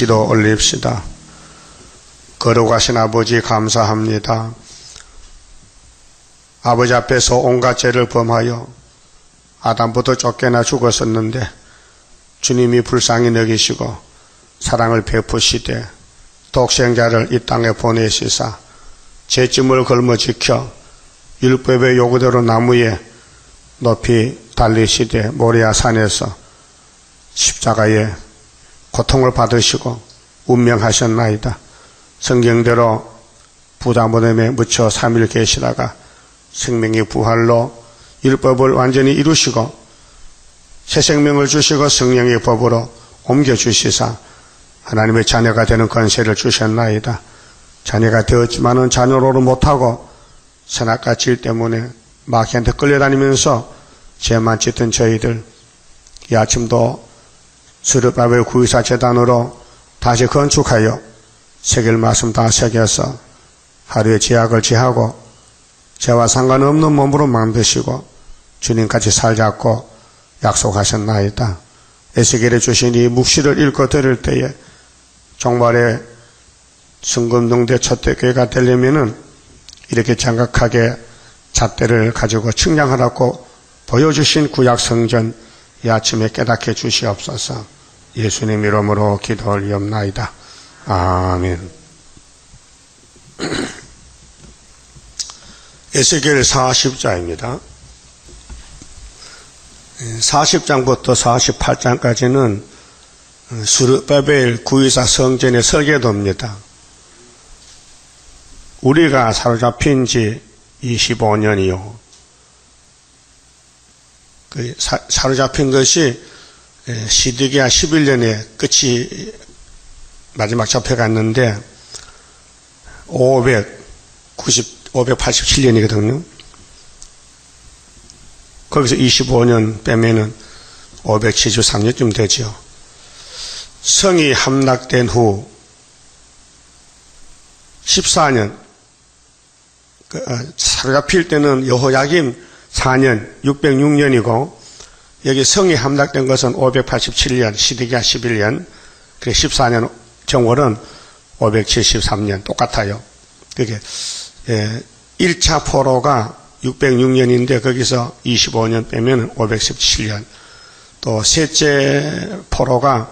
기도 올립시다. 거룩하신 아버지 감사합니다. 아버지 앞에서 온갖 죄를 범하여 아담부터 쫓겨나 죽었었는데 주님이 불쌍히 여기시고 사랑을 베푸시되 독생자를 이 땅에 보내시사 죄짐을 걸머지켜 율법의 요구대로 나무에 높이 달리시되 모리아 산에서 십자가에 고통을 받으시고 운명하셨나이다. 성경대로 부다모뎀에 묻혀 3일 계시다가 생명의 부활로 율법을 완전히 이루시고 새 생명을 주시고 성령의 법으로 옮겨주시사 하나님의 자녀가 되는 권세를 주셨나이다. 자녀가 되었지만은 자녀로는 못하고 선악과 질 때문에 마귀한테 끌려다니면서 죄만 짓던 저희들, 이 아침도 스룹바벨 구의사 재단으로 다시 건축하여 새길 말씀 다 새겨서 하루의 죄악을 제하고 죄와 상관없는 몸으로 만드시고 주님같이 살자고 약속하셨나이다. 에스겔에 주신 이 묵시를 읽고 들을 때에 종말의 순금동대 첫대 교회가 되려면은 이렇게 장각하게 잣대를 가지고 측량하라고 보여주신 구약 성전 이 아침에 깨닫게 주시옵소서. 예수님 이름으로 기도 올리옵나이다. 아멘. 에스겔 40장입니다. 40장부터 48장까지는 스룹바벨 구의사 성전의 설계도입니다. 우리가 사로잡힌 지 25년이요. 사로잡힌 것이 시드기야 11년에 끝이 마지막 잡혀갔는데 587년이거든요. 거기서 25년 빼면은 573년쯤 되죠. 성이 함락된 후 14년, 사로잡힐 때는 여호야김 4년, 606년이고, 여기 성이 함락된 것은 587년, 시드기야 11년, 그래 14년 정월은 573년, 똑같아요. 그게, 1차 포로가 606년인데, 거기서 25년 빼면 517년. 또, 셋째 포로가,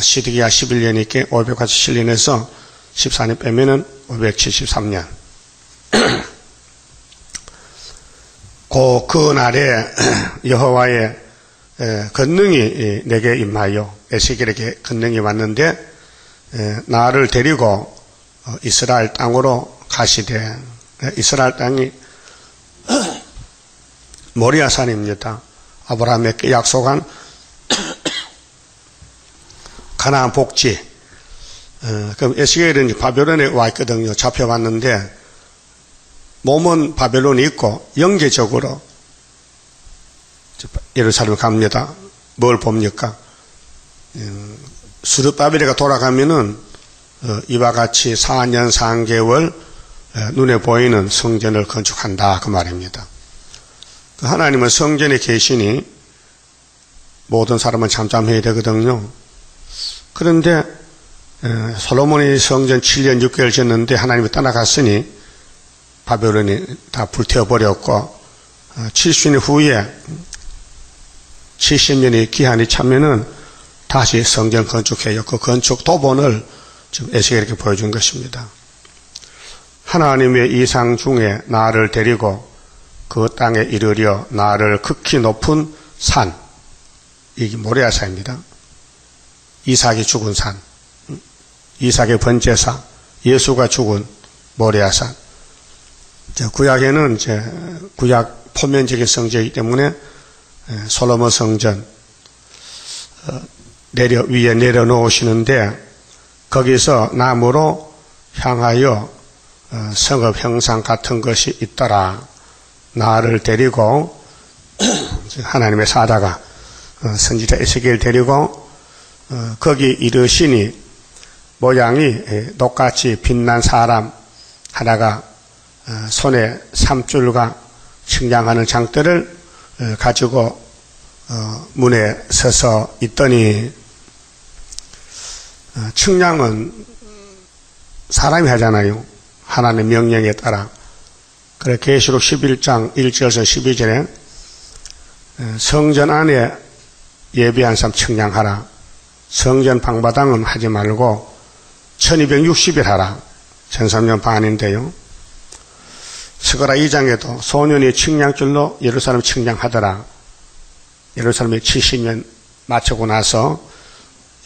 시드기야 11년이니까 587년에서 14년 빼면은 573년. 그 날에 여호와의 권능이 내게 임하여 에스겔에게 권능이 왔는데 나를 데리고 이스라엘 땅으로 가시되 이스라엘 땅이 모리아산입니다. 아브라함에게 약속한 가나안 복지. 그럼 에스겔은 바벨론에 와 있거든요. 잡혀왔는데 몸은 바벨론이 있고 영계적으로 예루살렘 갑니다. 뭘 봅니까? 스룹바벨이가 돌아가면은 이와 같이 4년 3개월 눈에 보이는 성전을 건축한다 그 말입니다. 하나님은 성전에 계시니 모든 사람은 잠잠해야 되거든요. 그런데 솔로몬이 성전 7년 6개월 지었는데 하나님이 떠나갔으니 바벨론이 다 불태워버렸고 70년 후에 70년의 기한이 차면은 다시 성전 건축해요. 그 건축 도본을 지금 에스겔에게 보여준 것입니다. 하나님의 이상 중에 나를 데리고 그 땅에 이르려 나를 극히 높은 산, 이게 모리아산입니다. 이삭이 죽은 산, 이삭의 번제사, 예수가 죽은 모리아산. 구약에는 이제 구약 포면적인 성전이기 때문에 솔로몬 성전 위에 내려놓으시는데 거기서 나무로 향하여 성읍 형상 같은 것이 있더라. 나를 데리고 하나님의 사자가 선지자 에스겔 데리고 거기 이르시니 모양이 똑같이 빛난 사람 하나가 손에 삼줄과 측량하는 장대를 가지고 문에 서서 있더니 측량은 사람이 하잖아요. 하나님의 명령에 따라. 그래 계시록 11장 1절에서 12절에 성전 안에 예배한 사람 측량하라. 성전 방바닥은 하지 말고 1260일 하라. 13년 반인데요. 스가랴 2장에도 소년이 측량줄로 예루살렘 측량하더라. 예루살렘이 70년 마치고 나서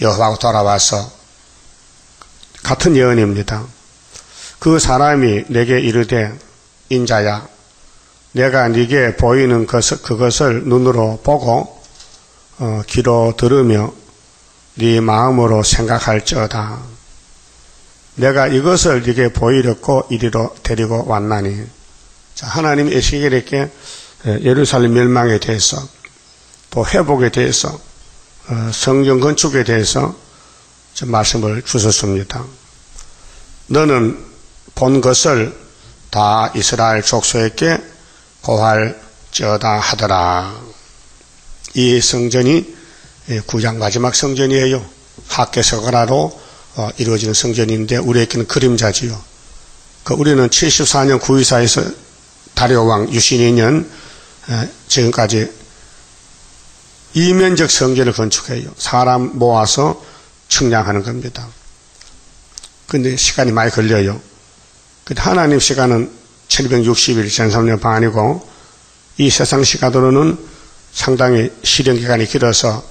여호와하고 돌아와서 같은 예언입니다. 그 사람이 내게 이르되 인자야 내가 네게 보이는 그것을 눈으로 보고 귀로 들으며 네 마음으로 생각할지어다. 내가 이것을 네게 보이려고 이리로 데리고 왔나니. 자, 하나님이 에스겔에게 예루살렘 멸망에 대해서 또 회복에 대해서 성전 건축에 대해서 말씀을 주셨습니다. 너는 본 것을 다 이스라엘 족속에게 고할지어다 하더라. 이 성전이 구약 마지막 성전이에요. 학개서가라로 이루어지는 성전인데 우리에게는 그림자지요. 우리는 74년 924에서 다리오 왕 유신이년 지금까지 이면적 성전을 건축해요. 사람 모아서 측량하는 겁니다. 근데 시간이 많이 걸려요. 근데 하나님 시간은 1260일, 13년 반이고 이 세상 시간으로는 상당히 실현 기간이 길어서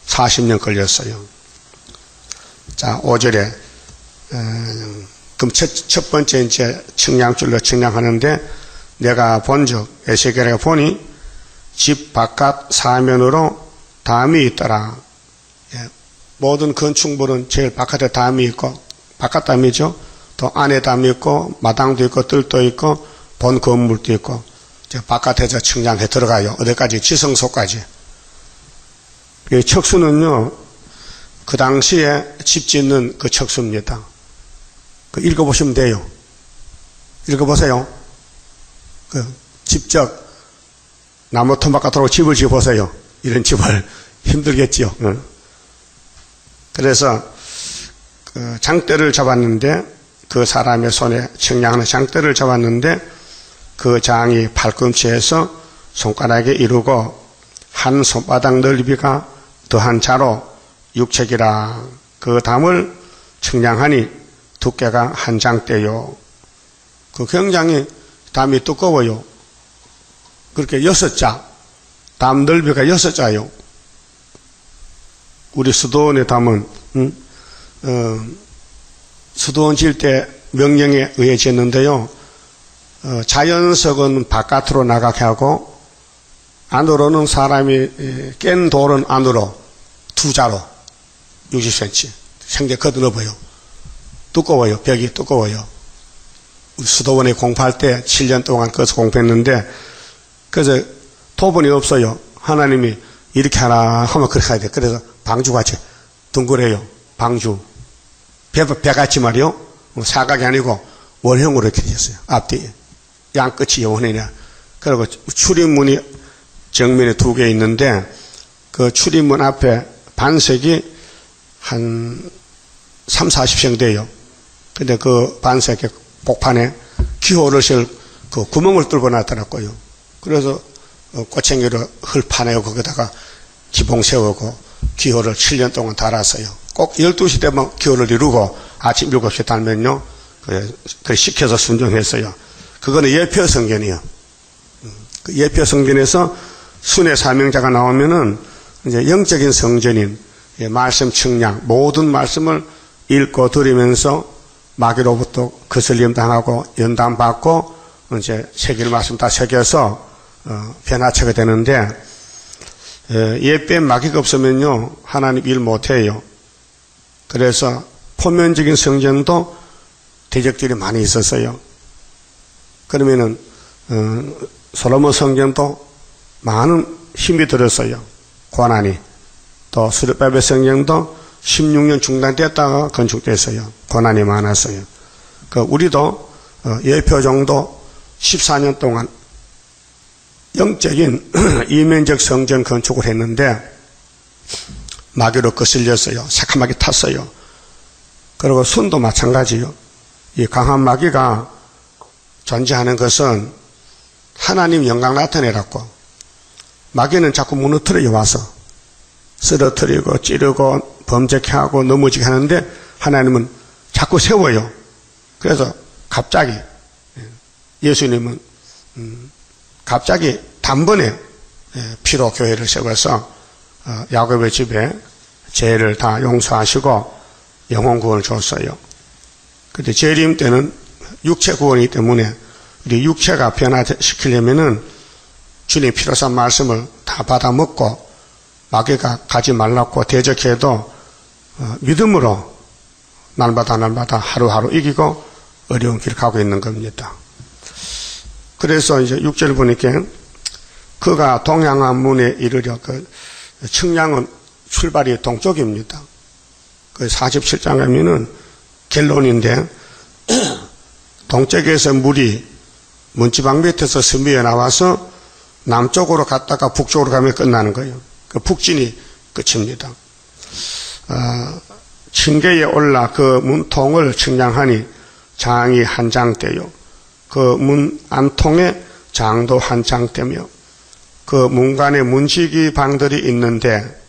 40년 걸렸어요. 자, 5절에 그럼 첫 번째 이제 측량줄로 측량하는데 내가 본즉 에스겔에게 보니 집 바깥 사면으로 담이 있더라. 모든 건축물은 제일 바깥에 담이 있고 바깥 담이죠. 또 안에 담이 있고 마당도 있고 뜰도 있고 본 건물도 있고 바깥에서 측량해 들어가요. 어디까지? 지성소까지. 척수는요 그 당시에 집 짓는 그 척수입니다. 읽어보시면 돼요. 읽어보세요. 직접 나무 터 바깥으로 집을 지어보세요. 이런 집을 힘들겠지요. 그래서 장대를 잡았는데 그 사람의 손에 측량하는 장대를 잡았는데 그 장이 팔꿈치에서 손가락에 이르고 한 손바닥 넓이가 더한 자로 육책이라. 그 담을 측량하니 두께가 한 장대요. 굉장히 담이 두꺼워요. 그렇게 6자, 담 넓이가 6자요. 우리 수도원의 담은 수도원 지을 때 명령에 의해 지었는데요. 자연석은 바깥으로 나가게 하고 안으로는 사람이 깬 돌은 안으로 2자로 60cm 생계 거들어 보여. 두꺼워요. 벽이 두꺼워요. 우리 수도원에 공부할 때 7년 동안 거기서 공부했는데 그래서 토분이 없어요. 하나님이 이렇게 하라 하면 그렇게 해야 돼. 그래서 방주같이 둥그래요. 방주. 배같이 말이요. 사각이 아니고 원형으로 이렇게 되었어요. 앞뒤. 양끝이 원형이냐. 그리고 출입문이 정면에 2개 있는데 그 출입문 앞에 반석이 한 30-40생 돼요. 근데 그 반석의 복판에 기호를 쓸 그 구멍을 뚫고 놨더라고요. 그래서 꼬챙이로 흙 파내고 거기다가 지붕 세우고 기호를 7년 동안 달았어요. 꼭 12시 되면 기호를 이루고 아침 7시 달면요. 그 시켜서 순종했어요. 그거는 예표 성전이요. 그 예표 성전에서 순회 사명자가 나오면은 이제 영적인 성전인 말씀 측량 모든 말씀을 읽고 들으면서 마귀로부터 거슬림 당하고 연단 받고 이제 새길 말씀 다 새겨서 변화체가 되는데 예배에 마귀가 없으면요 하나님 일 못해요. 그래서 표면적인 성전도 대적들이 많이 있었어요. 그러면은 솔로몬 성전도 많은 힘이 들었어요. 고난이. 또 스룹바벨 성전도 16년 중단됐다가 건축됐어요. 고난이 많았어요. 우리도 예표 정도 14년 동안 영적인 이면적 성전 건축을 했는데 마귀로 거슬렸어요. 새카맣게 탔어요. 그리고 순도 마찬가지요. 이 강한 마귀가 존재하는 것은 하나님 영광 나타내라고. 마귀는 자꾸 무너뜨려 와서 쓰러뜨리고 찌르고 범죄케 하고 넘어지게 하는데 하나님은 자꾸 세워요. 그래서 갑자기 예수님은 갑자기 단번에 피로 교회를 세워서 야곱의 집에 죄를 다 용서하시고 영혼 구원을 줬어요. 그런데 재림 때는 육체 구원이기 때문에 우리 육체가 변화시키려면은 주님 피로 산 말씀을 다 받아 먹고 마귀가 가지 말라고 대적해도 믿음으로 날마다 하루하루 이기고 어려운 길을 가고 있는 겁니다. 그래서 이제 6절 보니까 그가 동양한 문에 이르려 측량은 출발이 동쪽입니다. 그 47장 가면은 결론인데 동쪽에서 물이 문지방 밑에서 스미어 나와서 남쪽으로 갔다가 북쪽으로 가면 끝나는 거예요. 그 북진이 끝입니다. 층계에 올라 그 문통을 측량하니 장이 한 장대요. 그 문 안통에 장도 한 장대며 그 문간에 문지기 방들이 있는데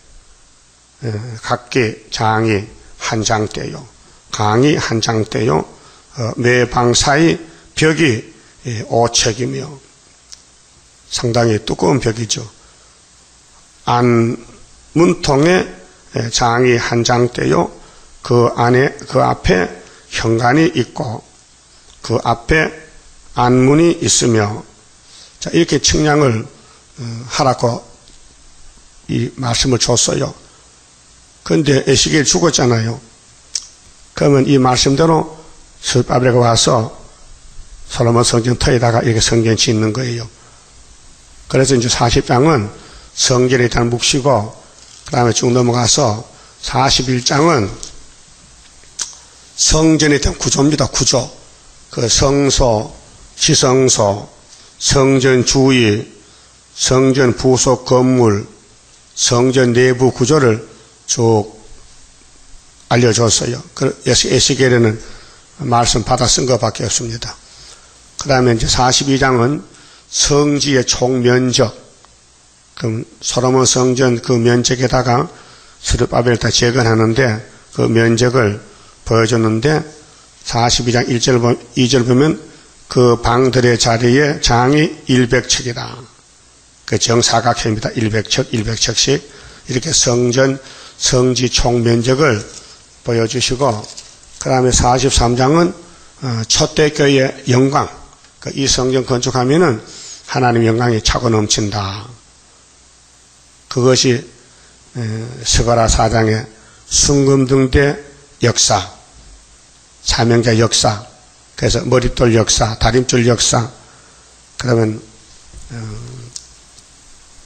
각기 장이 한 장대요. 강이 한 장대요. 매 방 사이 벽이 5척이며 상당히 두꺼운 벽이죠. 안 문통에 장이 한 장대요. 그 안에 그 앞에 현관이 있고 그 앞에 안문이 있으며 자 이렇게 측량을 하라고 이 말씀을 줬어요. 그런데 에스겔 죽었잖아요. 그러면 이 말씀대로 스룹바벨이 와서 솔로몬 성전 터에다가 이렇게 성전 짓는 거예요. 그래서 이제 40장은 성전에 일단 묵시고 그 다음에 쭉 넘어가서 41장은 성전에 대한 구조입니다. 구조. 그 성소, 지성소, 성전 주위, 성전 부속 건물, 성전 내부 구조를 쭉 알려줬어요. 에스겔에는 말씀 받아 쓴 것밖에 없습니다. 그 다음에 이제 42장은 성지의 총 면적, 그럼 솔로몬 성전 그 면적에다가 스룹바벨을 다 재건하는데 그 면적을 보여줬는데 42장 2절 보면 그 방들의 자리에 장이 100척이다. 그 정사각형입니다. 100척씩 이렇게 성전 성지 총 면적을 보여주시고 그 다음에 43장은 초대교회의 영광, 이 성전 건축하면은 하나님 영광이 차고 넘친다. 그것이 스가랴 4장의 순금등대 역사, 사명자 역사, 그래서 머릿돌 역사, 다림줄 역사, 그러면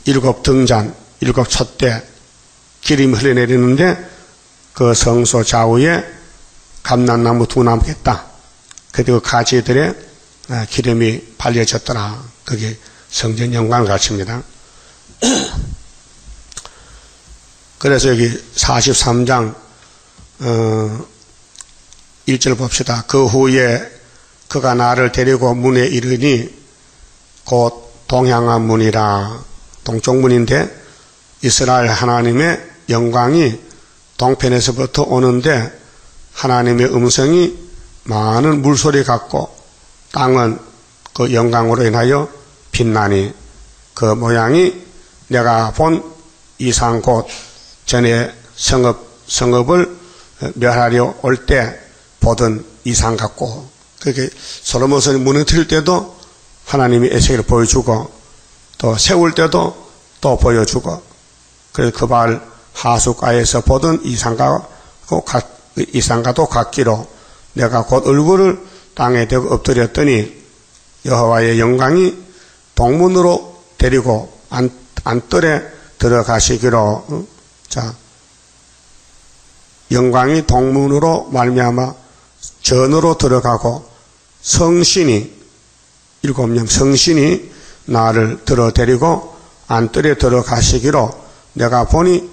7 등잔, 7 촛대 기름이 흘러내리는데 그 성소 좌우에 감람나무 2나무가 있다. 그리고 가지들의 기름이 발려졌더라. 그게 성전 영광을 가르칩니다. 그래서 여기 43장 1절 봅시다. 그 후에 그가 나를 데리고 문에 이르니 곧 동향한 문이라. 동쪽 문인데 이스라엘 하나님의 영광이 동편에서부터 오는데 하나님의 음성이 많은 물소리 같고 땅은 그 영광으로 인하여 빛나니 그 모양이 내가 본 이상 곧 전에 성읍을 멸하려 올 때 보던 이상 같고 그렇게 솔로몬이 무너뜨릴 때도 하나님이 에스겔을 보여주고 또 세울 때도 또 보여주고 그래서 그 발 하숫가에서 보던 이상과도 같기로 내가 곧 얼굴을 땅에 대고 엎드렸더니 여호와의 영광이 동문으로 데리고 안뜰에 들어가시기로 자 영광이 동문으로 말미암아 전으로 들어가고 성신이 7명 성신이 나를 데리고 안뜰에 들어가시기로 내가 보니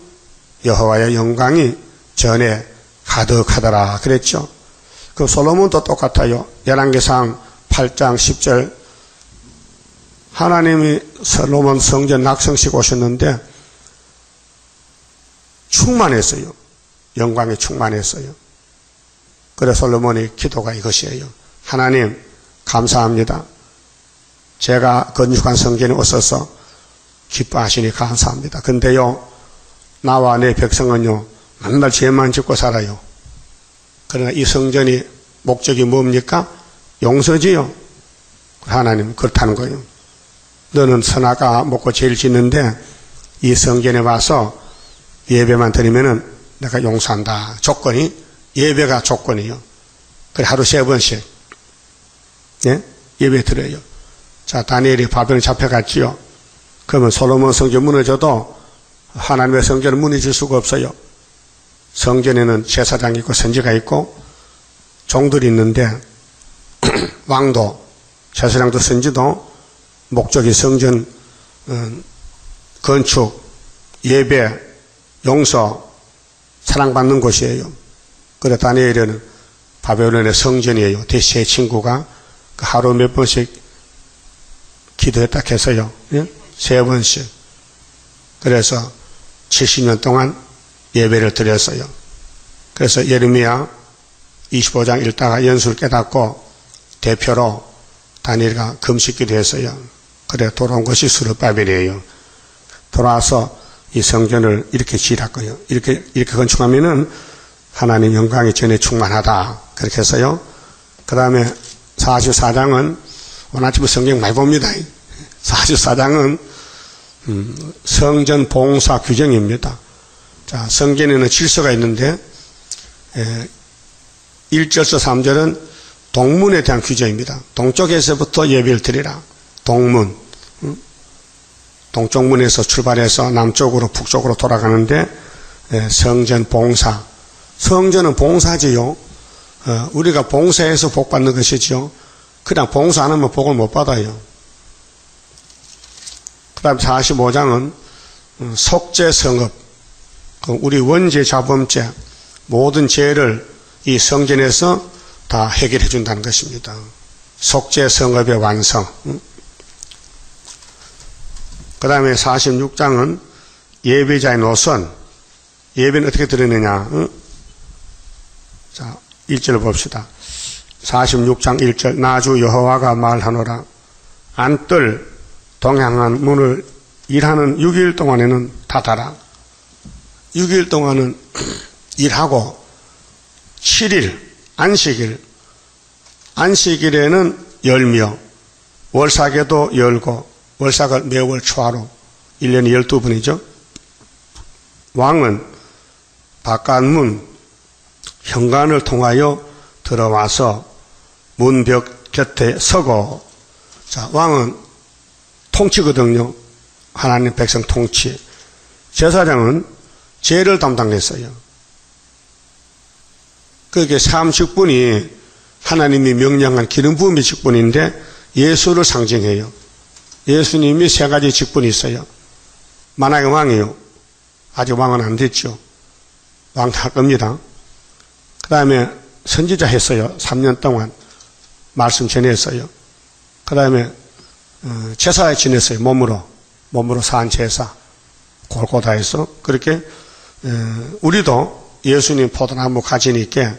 여호와의 영광이 전에 가득하더라 그랬죠. 그 솔로몬도 똑같아요. 열왕기상 8장 10절 하나님이 솔로몬 성전 낙성식 오셨는데 충만했어요. 영광이 충만했어요. 그래 솔로몬의 기도가 이것이에요. 하나님 감사합니다. 제가 건축한 성전에 오셔서 기뻐하시니 감사합니다. 근데요 나와 내 백성은요 맨날 죄만 짓고 살아요. 그러나 이 성전이 목적이 뭡니까? 용서지요. 하나님 그렇다는 거예요. 너는 선악과 먹고 죄를 짓는데 이 성전에 와서 예배만 드리면은 내가 용서한다. 조건이 예배가 조건이요. 그래 하루 3번씩 예? 예배 드려요. 자 다니엘이 바벨론 잡혀갔지요. 그러면 솔로몬 성전 무너져도 하나님의 성전은 무너질 수가 없어요. 성전에는 제사장이 있고 선지가 있고 종들이 있는데 왕도 제사장도 선지도 목적이 성전 건축, 예배, 용서, 사랑받는 곳이에요. 그래 다니엘은 바벨론의 성전이에요. 제 친구가 하루 몇 번씩 기도했다 해서요. 예? 3번씩. 그래서 70년 동안 예배를 드렸어요. 그래서 예레미야 25장 읽다가 연수를 깨닫고 대표로 다니엘가 금식기도 했어요. 그래 돌아온 것이 스룹바벨이에요. 돌아와서 이 성전을 이렇게 지으라고요. 이렇게 건축하면은 하나님 영광이 전에 충만하다. 그렇게 해서요. 그 다음에 44장은 오늘 성경 많이 봅니다. 44장은 성전 봉사 규정입니다. 자, 성전에는 질서가 있는데 1절에서 3절은 동문에 대한 규정입니다. 동쪽에서부터 예배를 드리라. 동문. 동쪽 문에서 출발해서 남쪽으로 북쪽으로 돌아가는데 성전 봉사. 성전은 봉사지요. 우리가 봉사해서 복 받는 것이지요. 그냥 봉사 안 하면 복을 못 받아요. 그 다음 45장은 속죄성업. 우리 원죄, 자범죄, 모든 죄를 이 성전에서 다 해결해 준다는 것입니다. 속죄성업의 완성. 그 다음에 46장은 예배자의 노선. 예배는 어떻게 드리느냐. 자, 1절 봅시다. 46장 1절 나주 여호와가 말하노라. 안뜰 동향한 문을 일하는 6일 동안에는 닫아라. 6일 동안은 일하고 7일 안식일 안식일에는 열며 월삭에도 열고 월삭을 매월 초하루 1년에 12번이죠. 왕은 바깥문 현관을 통하여 들어와서 문벽 곁에 서고 자 왕은 통치거든요. 하나님 백성 통치. 제사장은 죄를 담당했어요. 그게 30분이 하나님이 명령한 기름 부음의 직분인데 예수를 상징해요. 예수님이 3가지 직분이 있어요. 만약에 왕이요. 아직 왕은 안 됐죠. 왕 할 겁니다. 그 다음에 선지자 했어요. 3년 동안 말씀 전했어요. 그 다음에 제사에 지냈어요. 몸으로 산 제사 골고다해서 그렇게 우리도 예수님 포도나무 가지니 있게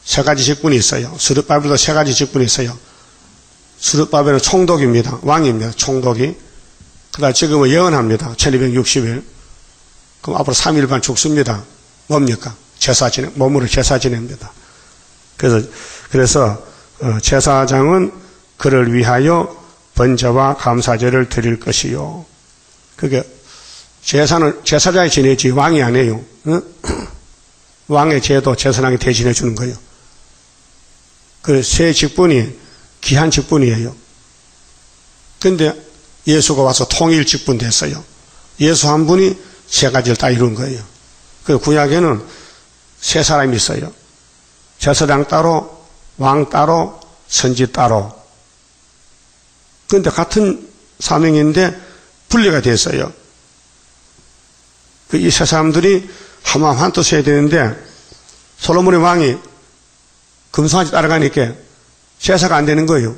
3가지 직분이 있어요. 스룹바벨도 3가지 직분이 있어요. 스룹바벨은 총독입니다. 왕입니다. 총독이. 그 다음에 지금은 예언합니다. 1260일. 그럼 앞으로 3일반 죽습니다. 뭡니까? 제사 지내, 몸으로 제사 지냅니다. 그래서 제사장은 그를 위하여 번제와 감사제를 드릴 것이요. 그게 제사장이 지내지 왕이 안 해요. 응? 왕의 제도 제사장이 대신해 주는 거예요. 그 세 직분이 귀한 직분이에요. 그런데 예수가 와서 통일 직분 됐어요. 예수 한 분이 3가지를 다 이룬 거예요. 그 구약에는 3사람이 있어요. 제사장 따로, 왕 따로, 선지 따로. 그런데 같은 사명인데 분리가 됐어요. 이 3사람들이 한마음 한뜻 해야 되는데 솔로몬의 왕이 금송아지 따라가니까 제사가 안 되는 거예요.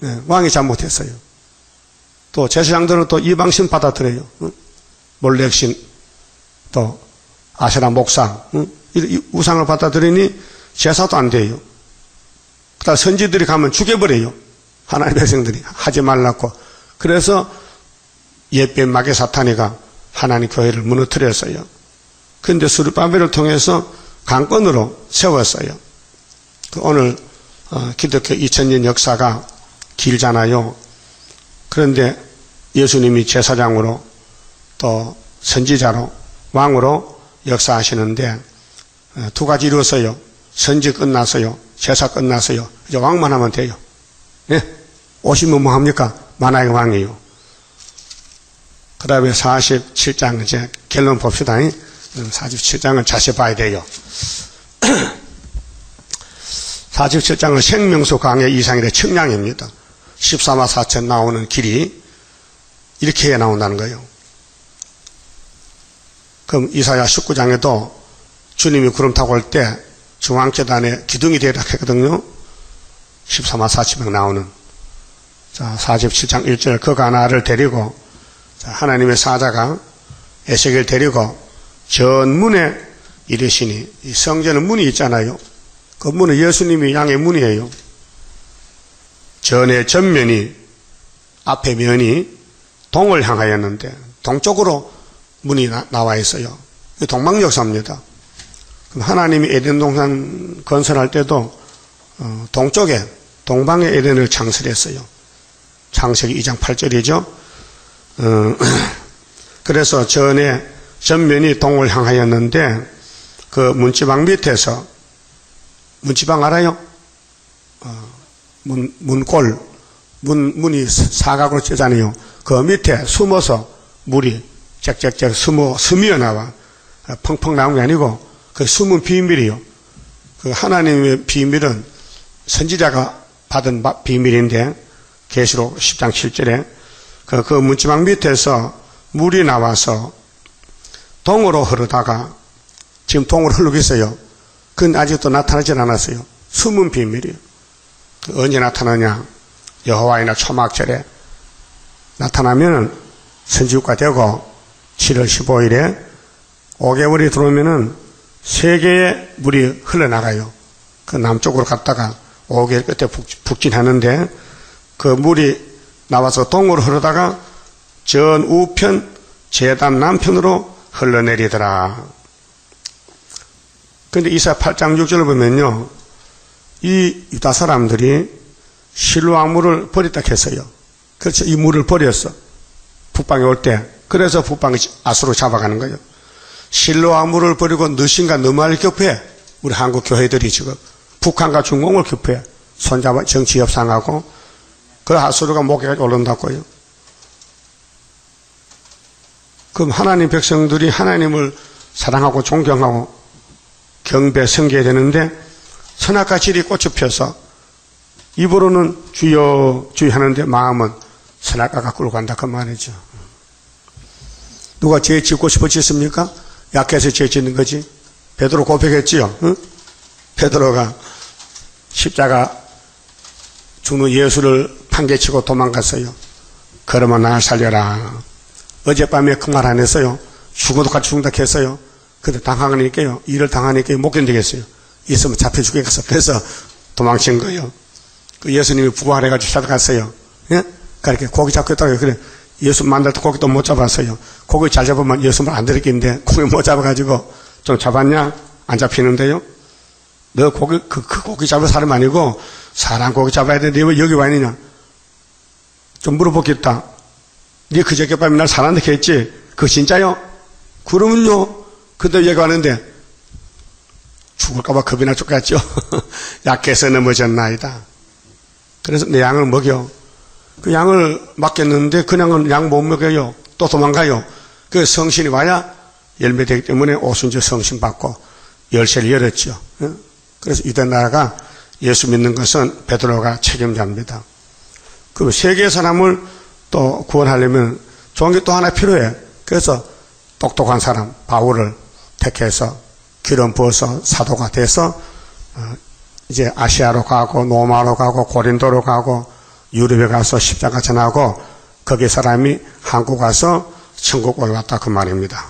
네, 왕이 잘못했어요. 또 제사장들은 또 이방신 받아들여요. 몰렉신, 또 아세라 목상, 이 우상을 받아들이니 제사도 안 돼요. 그러다 선지들이 가면 죽여버려요. 하나님의 백성들이 하지 말라고. 그래서 옛뱀 마귀 사탄이가 하나님 교회를 무너뜨렸어요. 그런데 스룹바벨을 통해서 강권으로 세웠어요. 오늘 기독교 2000년 역사가 길잖아요. 그런데 예수님이 제사장으로 또 선지자로 왕으로 역사하시는데 두 가지 이루었어요. 선지 끝났어요. 제사 끝났어요. 이제 왕만 하면 돼요. 예? 오시면 뭐 합니까? 만왕의 왕이에요. 그 다음에 47장 이제 결론 봅시다. 47장을 자세히 봐야 돼요. 47장은 생명수 강의 이상일의 측량입니다. 14만 4천 나오는 길이 이렇게 나온다는 거예요. 그럼 이사야 19장에도 주님이 구름 타고 올 때 중앙계단에 기둥이 되라 했거든요. 14만 4천 나오는. 자, 47장 1절 그 가나를 데리고 자, 하나님의 사자가 에스겔을 데리고 전문에 이르시니 이 성전은 문이 있잖아요. 그 문은 예수님이 양의 문이에요. 전의 전면이 앞에 면이 동을 향하였는데 동쪽으로 문이 나와 있어요. 동방역사입니다. 하나님이 에덴 동산 건설할 때도 동쪽에 동방의 에덴을 창설했어요. 창세기 2장 8절이죠. 그래서 전면이 동을 향하였는데 그 문지방 밑에서 문지방 알아요? 문골 문이 사각으로 째잖아요. 그 밑에 숨어서 물이 짹짹짹 스미어 나와. 펑펑 나온 게 아니고 그 숨은 비밀이요. 그 하나님의 비밀은 선지자가 받은 비밀인데 계시록 10장 7절에 그 문지방 밑에서 물이 나와서 동으로 흐르다가 지금 동으로 흐르고 있어요. 그건 아직도 나타나지 않았어요. 숨은 비밀이에요. 언제 나타나냐? 여호와이나 초막절에 나타나면 선지국가 되고 7월 15일에 5개월이 들어오면은 3개의 물이 흘러나가요. 그 남쪽으로 갔다가 5개월 끝에 북진하는데 그 물이 나와서 동으로 흐르다가 전 우편 제단 남편으로 흘러내리더라. 근데 이사야 8장 6절을 보면요. 이 유다 사람들이 실로암 물을 버렸다 했어요. 그래서 이 물을 버렸어. 북방에 올 때. 그래서 북방이 아수로 잡아가는 거예요. 실로암 물을 버리고 느신과 느말 교폐. 우리 한국 교회들이 지금 북한과 중공을 교폐. 손잡아 정치 협상하고 그 아수르가 목에까지 올라온다고요. 그럼 하나님 백성들이 하나님을 사랑하고 존경하고 경배 섬겨야 되는데 선악과 질이 꽃이 펴서 입으로는 주여 주여 하는데 마음은 선악과가 끌고 간다 그 말이죠. 누가 죄 짓고 싶어 짓습니까? 약해서 죄 짓는 거지. 베드로 고백했지요. 응? 베드로가 십자가 죽는 예수를 판개치고 도망갔어요. 그러면 날 살려라. 어젯밤에 그 말 안 했어요. 죽어도 같이 죽는다 했어요. 근데 당하니까요. 일을 당하니까 못 견디겠어요. 있으면 잡혀 죽겠어. 그래서 도망친 거예요. 그 예수님이 부활해가지고 찾아갔어요. 예? 그렇게 고기 잡고 있다고 그래. 예수 만날 때 고기도 못 잡았어요. 고기 잘 잡으면 예수만 안 들었겠는데 고기 못 잡아가지고 좀 잡았냐? 안 잡히는데요. 너 고기 그 고기 잡을 사람 아니고 사람 고기 잡아야 되는데 왜 여기 와 있느냐? 좀 물어보겠다. 네 그저께 밤에 날 살았는데 했지? 그거 진짜요? 그러면요. 근데 여기 왔는데 죽을까봐 겁이 날 쫓겼죠. 약해서 넘어졌나이다. 그래서 내 양을 먹여. 그 양을 맡겼는데 그냥은 양 못 먹여요. 또 도망가요. 그 성신이 와야 열매되기 때문에 오순절 성신 받고 열쇠를 열었죠. 그래서 유대 나라가 예수 믿는 것은 베드로가 책임자입니다. 그 세계 사람을 또 구원하려면 좋은 게 또 하나 필요해. 그래서 똑똑한 사람 바울을 택해서 기름 부어서 사도가 돼서 이제 아시아로 가고 로마로 가고 고린도로 가고 유럽에 가서 십자가 전하고 거기 사람이 한국 가서 천국 올라왔다 그 말입니다.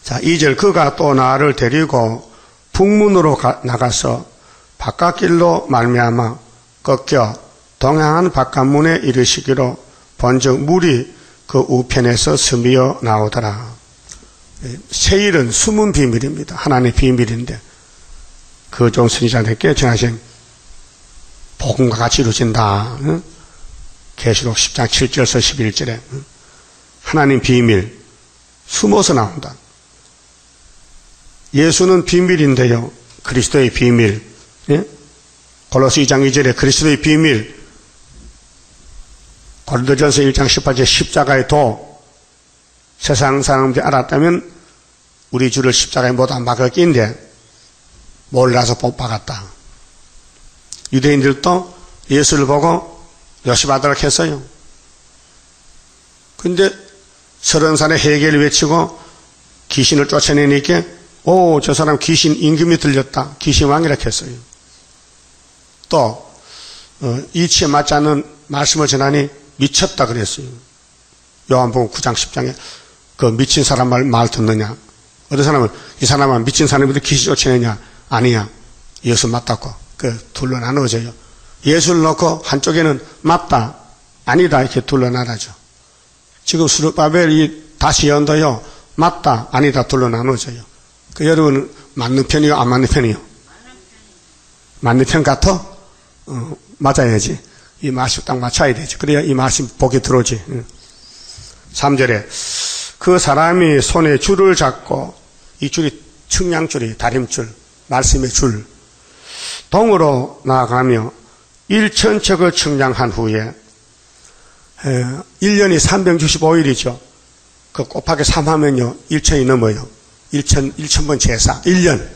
자, 2절 그가 또 나를 데리고 북문으로 나가서 바깥길로 말미암아 꺾여 동행한 바깥문에 이르시기로 본즉 물이 그 우편에서 스미어 나오더라. 세일은 숨은 비밀입니다. 하나님의 비밀인데 그 종 선지자들께 전하신 복음과 같이 이루어진다. 계시록 10장 7절에서 11절에 하나님 비밀 숨어서 나온다. 예수는 비밀인데요. 그리스도의 비밀. 골로새 2장 2절에 그리스도의 비밀. 고린도전서 1장 18절 십자가의 도. 세상 사람들이 알았다면 우리 주를 십자가에 못 안 박을 낀데 몰라서 못 박았다. 유대인들도 예수를 보고 요시받으라고 했어요. 근데 30살에 해결을 외치고 귀신을 쫓아내니까 오, 저 사람 귀신 임금이 들렸다. 귀신왕이라고 했어요. 또 이치에 맞지 않는 말씀을 전하니 미쳤다 그랬어요. 요한복음 9장 10장에 그 미친 사람 말 듣느냐. 어떤 사람은 이 사람은 미친 사람인데 귀신 쫓아내냐. 아니야. 예수 맞다고. 둘로 나눠져요. 예수를 놓고 한쪽에는 맞다. 아니다. 이렇게 둘로 나눠져. 지금 스룹바벨이 다시 연도요. 맞다. 아니다. 둘로 나눠져요. 여러분은 맞는 편이요? 안 맞는 편이요? 맞는 편 같아? 맞아야지. 이 말씀 딱 맞춰야 되지. 그래야 이 말씀 복이 들어오지. 3절에 그 사람이 손에 줄을 잡고 이 줄이 측량줄이 다림줄 말씀의 줄 동으로 나아가며 1,000척을 측량한 후에 1년이 365일이죠. 그 곱하기 3하면요 1,000이 넘어요. 1,000번 제사 1년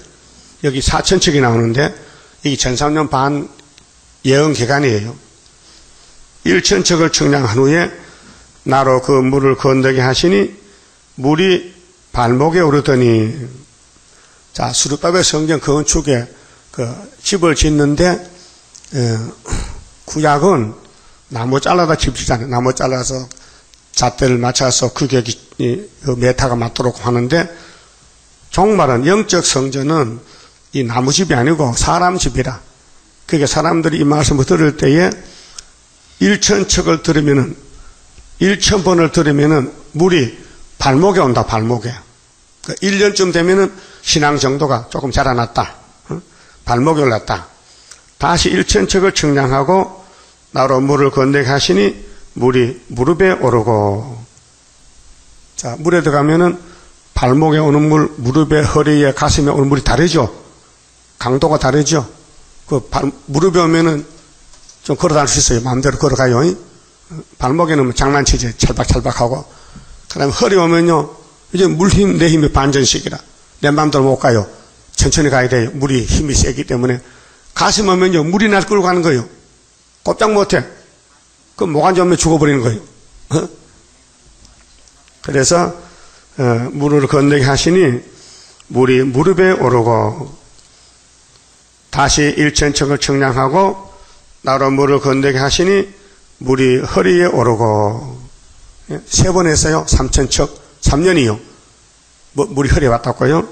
여기 4,000척이 나오는데 이게 전삼년 반 예언 기간이에요. 1,000척을 측량한 후에 나로 그 물을 건너게 하시니 물이 발목에 오르더니 자 스룹바벨 성전 건축에 집을 짓는데 구약은 나무 잘라다 집 짓잖아요. 나무 잘라서 잣대를 맞춰서 규격이 메타가 맞도록 하는데 종말은 영적 성전은 이 나무집이 아니고 사람 집이라. 그게 사람들이 이 말씀을 들을 때에 1,000척을 들으면은 1,000번을 들으면은 물이 발목에 온다. 발목에. 1년쯤 되면은 신앙 정도가 조금 자라났다. 발목에 올랐다. 다시 1,000척을 측량하고 나로 물을 건너게 하시니 물이 무릎에 오르고. 자, 물에 들어가면은 발목에 오는 물, 무릎에, 허리에, 가슴에 오는 물이 다르죠. 강도가 다르죠. 무릎에 오면은 좀 걸어 다닐 수 있어요. 마음대로 걸어가요. 발목에는 장난치지. 찰박찰박하고. 그 다음에 허리 오면요. 이제 물 힘, 내 힘이 반전씩이라. 내 마음대로 못 가요. 천천히 가야 돼요. 물이 힘이 세기 때문에. 가슴 오면요. 물이 날 끌고 가는 거예요. 꼼짝 못해. 그럼 모관지 오면 죽어버리는 거예요. 그래서 물을 건너게 하시니 물이 무릎에 오르고 다시 1,000척을 측량하고 나로 물을 건너게 하시니 물이 허리에 오르고 3번 했어요. 3,000척 3년이요. 물이 허리에 왔다고요.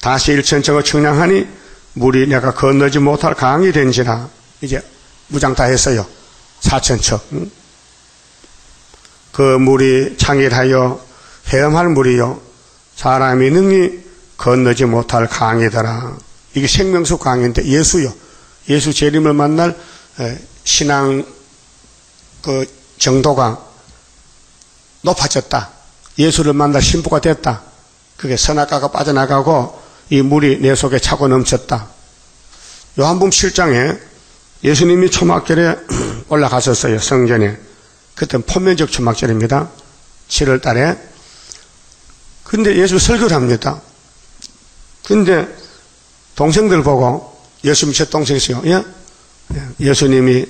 다시 1,000척을 측량하니 물이 내가 건너지 못할 강이 된지라. 이제 무장 다 했어요. 4,000척. 그 물이 창일하여 헤엄할 물이요 사람이 능히 건너지 못할 강이더라. 이게 생명수 강인데 예수요. 예수 재림을 만날 신앙 그 정도가 높아졌다. 예수를 만날 신부가 됐다. 그게 선악과가 빠져나가고 이 물이 내 속에 차고 넘쳤다. 요한복음 7장에 예수님이 초막절에 올라갔었어요. 성전에. 그때는 포면적 초막절입니다. 7월 달에. 근데 예수 설교를 합니다. 근데 동생들 보고 예수님 제 동생이세요. 예? 예수님이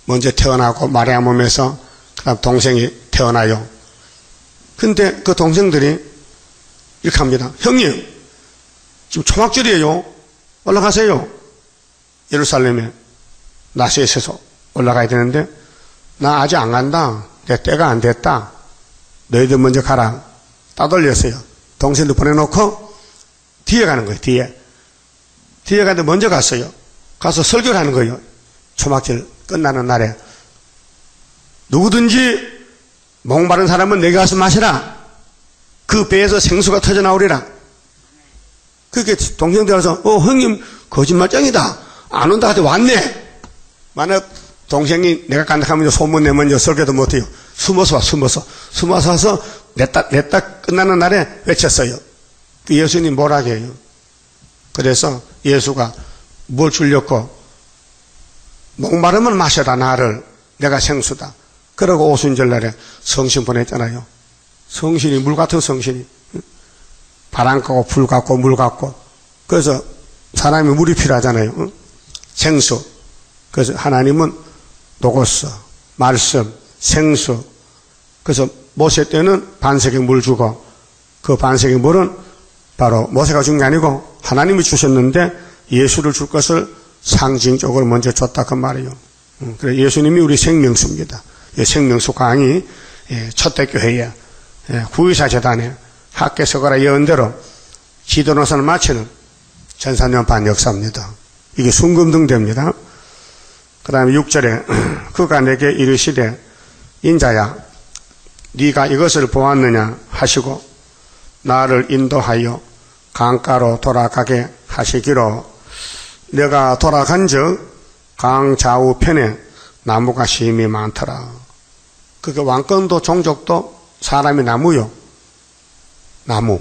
먼저 태어나고 마리아 몸에서 그다음 동생이 태어나요. 근데 그 동생들이 이렇게 합니다. 형님, 지금 초막절이에요. 올라가세요. 예루살렘에 나세에서 올라가야 되는데, 나 아직 안 간다. 내 때가 안 됐다. 너희들 먼저 가라. 따돌렸어요. 동생들 보내놓고 뒤에 가는 거예요. 뒤에 가는데 먼저 갔어요. 가서 설교를 하는 거예요. 초막절 끝나는 날에 누구든지 목마른 사람은 내게 가서 마시라. 그 배에서 생수가 터져 나오리라. 그렇게 동생들 와서 형님 거짓말쟁이다. 안 온다 하더니 왔네. 만약 동생이 내가 간다 하면 소문 내면 설교도 못해요. 숨어서 와서 내 딸 끝나는 날에 외쳤어요. 그 예수님 뭐라고 해요. 그래서 예수가 뭘 주려고 목마르면 마셔라 나를 내가 생수다. 그러고 오순절날에 성신 보냈잖아요. 성신이 물 같은 성신이 바람 같고 불 같고 물 같고 그래서 사람이 물이 필요하잖아요. 생수. 그래서 하나님은 노고스, 말씀, 생수. 그래서 모세 때는 반세기 물 주고 그 반세기 물은 바로 모세가 준 게 아니고 하나님이 주셨는데 예수를 줄 것을 상징적으로 먼저 줬다 그 말이에요. 그래서 예수님이 우리 생명수입니다. 생명수 강의 첫대교회에 구의사 재단에 학계서거라 예언대로 기도노선을 마치는 1400년 반 역사입니다. 이게 순금등대입니다. 그 다음에 6절에 그가 내게 이르시되 인자야 네가 이것을 보았느냐 하시고 나를 인도하여 강가로 돌아가게 하시기로 내가 돌아간즉 강 좌우편에 나무가 심이 많더라. 그게 왕권도 종족도 사람이 나무요. 나무.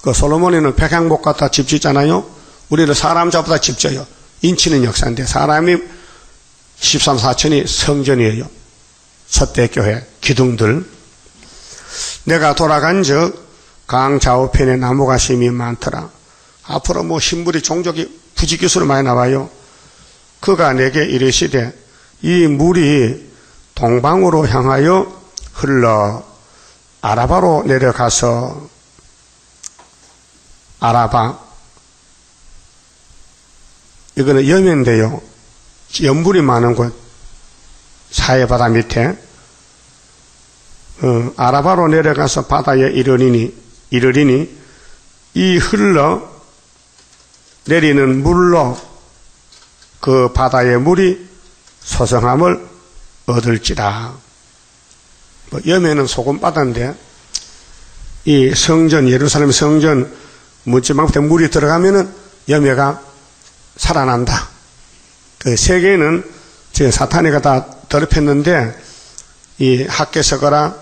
그 솔로몬이는 백향목 갖다 집 짓잖아요. 우리는 사람 잡보다 집 져요. 인치는 역사인데 사람이 13, 4천이 성전이에요. 첫대교회 기둥들. 내가 돌아간즉 강 좌우편에 나무가 심이 많더라. 앞으로 뭐 신물이 종족이 부지기수로 많이 나와요. 그가 내게 이르시되 이 물이 동방으로 향하여 흘러 아라바로 내려가서 아라바 이거는 염인데요. 염불이 많은 곳 사해바다 밑에 아라바로 내려가서 바다에 이르리니 이 흘러 내리는 물로 그 바다의 물이 소성함을 얻을지라. 염해는 소금바다인데 이 성전 예루살렘 성전 문지방부터 물이 들어가면은 염해가 살아난다. 그 세계는 지금 사탄이가 다 더럽혔는데 이 학계서거라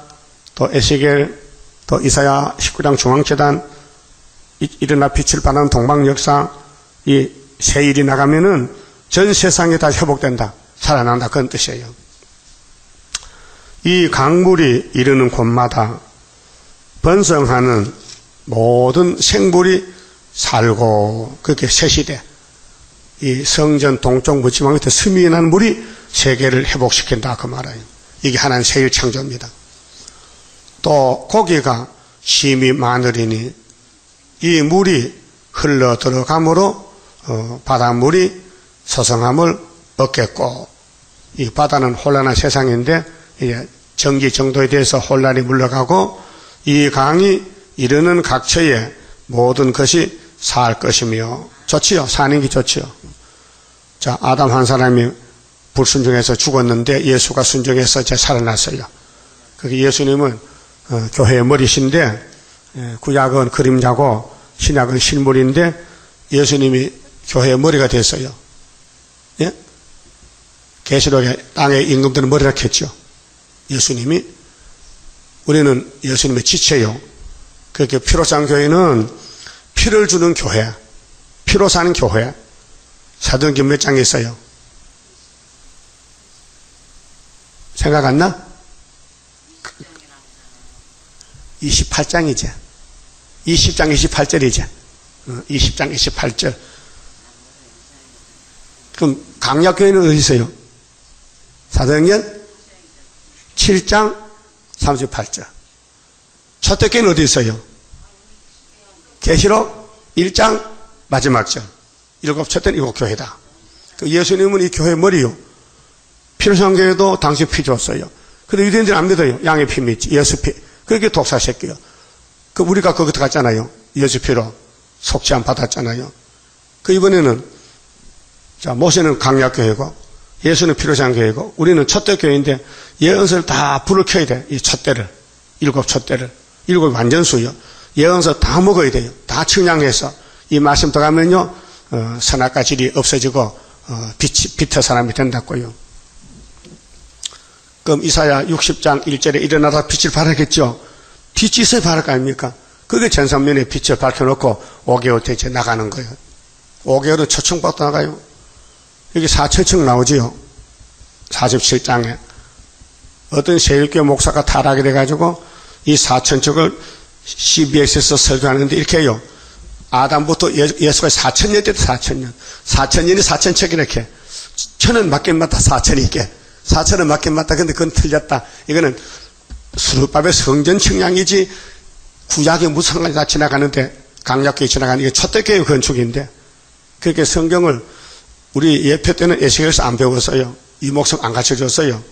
또 에스겔 또 이사야 19장 중앙재단 일어나 빛을 발하는 동방역사 이 새 일이 나가면은 전 세상에 다 회복된다. 살아난다. 그런 뜻이에요. 이 강물이 이르는 곳마다 번성하는 모든 생물이 살고 그렇게 새 시대 이 성전 동쪽 묻지마 밑에 스미난 물이 세계를 회복시킨다 그 말이에요. 이게 하나님 세일 창조입니다. 또 고기가 심이 많으리니 이 물이 흘러 들어감으로 바닷물이 서성함을 얻겠고 이 바다는 혼란한 세상인데 이제 정기 정도에 대해서 혼란이 물러가고 이 강이 이르는 각처에 모든 것이 살 것이며 좋지요. 사는 게 좋지요. 자, 아담 한 사람이 불순종해서 죽었는데 예수가 순종해서 이제 살아났어요. 그게 예수님은 교회의 머리신데 구약은 그림자고 신약은 실물인데 예수님이 교회의 머리가 됐어요. 예? 계시록에 땅의 임금들은 머리라 했죠. 예수님이 우리는 예수님의 지체요. 그렇게 피로 산 교회는 피를 주는 교회, 피로 사는 교회. 사도행전 몇 장에 있어요? 생각 안 나? 28장이지. 20장 28절이지. 20장 28절. 그럼 강약교회는 어디 있어요? 사도행전 7장 38절. 첫대교회는 어디 있어요? 계시록 1장 마지막 절. 7 첫째는 이곳 교회다. 그 예수님은 이 교회 머리요. 필요한 교회도 당신 피 줬어요. 근데 유대인들은 안 믿어요. 양의 피 믿지. 예수 피. 그렇게 독사새끼요. 그 우리가 거기 들어갔잖아요. 예수 피로 속죄함 받았잖아요. 그 이번에는 자 모세는 강약교회고 예수는 필요한 교회고 우리는 첫대 교회인데 예언서를 다 불을 켜야 돼. 이 첫대를 7 첫대를 7 완전수요. 예언서 다 먹어야 돼요. 다 측량해서 이 말씀 들어가면요 선악과 질이 없어지고 빛의 사람이 된다고요. 그럼 이사야 60장 1절에 일어나다 빛을 발하겠죠. 빛이 있어야 발할 거 아닙니까? 그게 전선면에 빛을 밝혀놓고 5개월 대체 나가는 거예요. 5개월은 초청받고 나가요. 여기 4천척 나오지요. 47장에 어떤 세일교회 목사가 타락이 돼가지고 이 4천척을 CBS에서 설교하는데 이렇게 해요. 아담부터 예수가 4,000년 때도 4,000년 4,000년이 4,000척 이렇게 1,000은 맞긴 맞다. 4,000이 있게 4,000은 맞긴 맞다. 근데 그건 틀렸다. 이거는 수르밥의 성전 측량이지 구약이 무슨 상관이 다 지나가는데 강약교회 지나가는 이게 첫대교회 건축인데 그렇게 성경을 우리 예표 때는 에스겔에서 안 배웠어요. 이 목숨 안 가르쳐줬어요.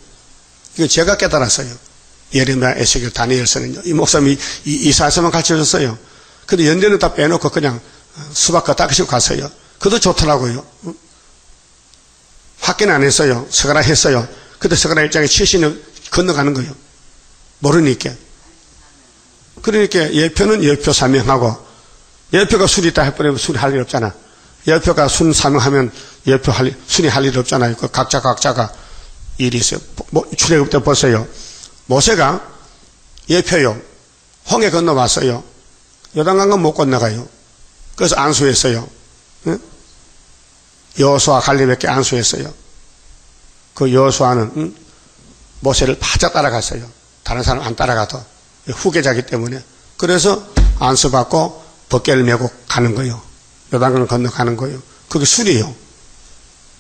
이거 제가 깨달았어요. 예레미야, 에스겔, 다니엘서는요. 이 목숨이 이사야서만 가르쳐줬어요. 근데 연대는 다 빼놓고 그냥 수박 걷다시고 갔어요. 그것도 좋더라고요. 확인 안 했어요. 서가라 했어요. 근데 서가라 일장에 70년 건너가는 거예요. 모르니까. 그러니까 예표는 예표 사명하고 예표가 술이 있다 해버리면 술이 할 일 없잖아. 예표가 순 사명하면 예표 순이 할 일 없잖아요. 그 각자가 일이 있어요. 출애굽 때 보세요. 모세가 예표요. 홍해 건너왔어요. 요단강은 못 건너가요. 그래서 안수했어요. 응? 여호수아 갈렙에게 안수했어요. 그 여호수아는 모세를 바짝 따라갔어요. 다른 사람 안 따라가도 후계자기 때문에. 그래서 안수받고 벗개를 메고 가는 거예요. 요단강을 건너가는 거예요. 그게 술이에요.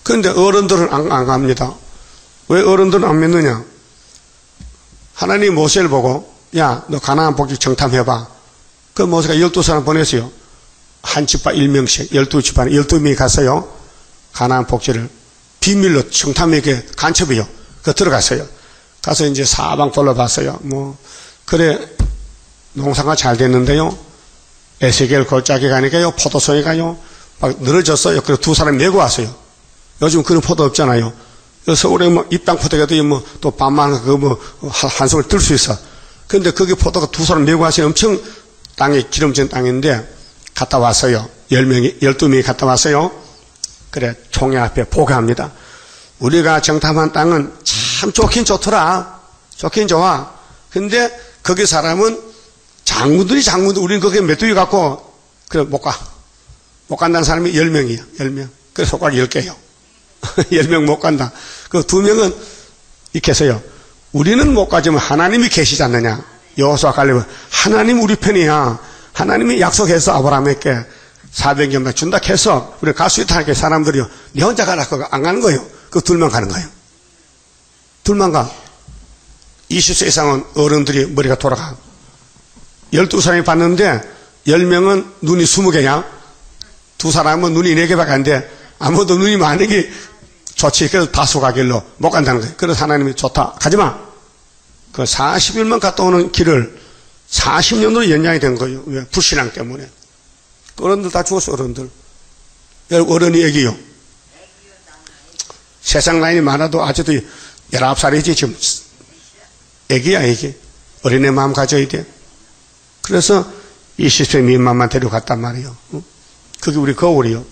그런데 어른들은 안 갑니다. 왜 어른들은 안 믿느냐? 하나님 모세를 보고 야, 너 가나안 복지 정탐해봐. 그 모세가 12사람 보냈어요. 한 집안 1명씩 12집안에 12명이 갔어요. 가나안 복지를 비밀로 정탐에게 간첩이요. 그 들어갔어요. 가서 이제 사방 둘러봤어요. 그래 농사가 잘 됐는데요. 에스겔 골짜기 가니까요. 포도송이 가요. 막 늘어졌어요. 그래서 2사람 메고 왔어요. 요즘 그런 포도 없잖아요. 서울에 입당 포도가도 또 반만 한 송을 들 수 있어. 근데 거기 포도가 2사람 메고 왔어요. 엄청 땅에 기름진 땅인데 갔다 왔어요. 12명이 갔다 왔어요. 그래 총회 앞에 보고합니다. 우리가 정탐한 땅은 참 좋긴 좋더라. 좋긴 좋아. 근데 거기 사람은 장군들 우리는 거기에 메뚜기 갖고 그래 못 간다는 사람이 10명이에요. 10명. 그래서 손가락 10개요. 10명 못 간다. 그 2명은 이렇게 해서요. 우리는 못 가지만 하나님이 계시지 않느냐. 여호수아 갈렙은 하나님 우리 편이야. 하나님이 약속해서 아브라함에게 400년만 준다 해서 우리 갈 수 있다 하니까 사람들이요. 네 혼자 가라. 그거 안 가는 거예요. 그 2명 가는 거예요. 2명 가. 20세 이상은 어른들이 머리가 돌아가. 12사람이 봤는데 10명은 눈이 20개냐? 2사람은 눈이 4개밖에 안 돼. 아무도 눈이 많은 게 좋지. 그래서 다수 가길로 못 간다는 거예요. 그래서 하나님이 좋다. 가지마. 그 40일만 갔다 오는 길을 40년으로 연장이 된 거예요. 왜? 불신앙 때문에. 어른들 다 죽었어, 어른들. 어른이 애기요. 세상 나이는 많아도 아직도 19살이지, 지금. 애기야, 애기. 어린애 마음 가져야 돼. 그래서 20세 미만만 데려갔단 말이에요. 그게 우리 거울이요.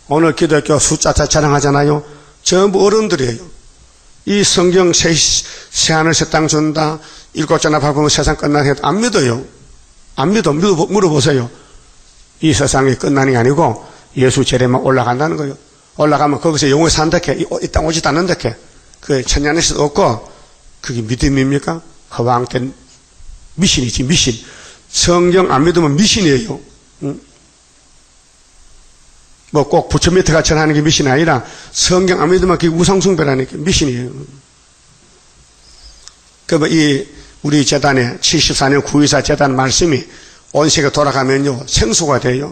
오늘 기독교 숫자 자랑하잖아요. 전부 어른들이에요. 이 성경 새하늘 새 땅 준다. 7자나 밟으면 세상 끝나는 해도 안 믿어요. 안 믿어. 물어보세요. 이 세상이 끝나는 게 아니고 예수 재림만 올라간다는 거예요. 올라가면 거기서 영원히 산다 해. 이 땅 오지도 않는다 해. 그 천년에서도 없고 그게 믿음입니까? 허황된 미신이지, 미신. 성경 안 믿으면 미신이에요. 응? 꼭 부처 밑에 같이 하는 게 미신이 아니라 성경 안 믿으면 그게 우상숭배라는 게 미신이에요. 그러면 우리 재단에 74년 924 재단 말씀이 온 세계 돌아가면요, 생수가 돼요.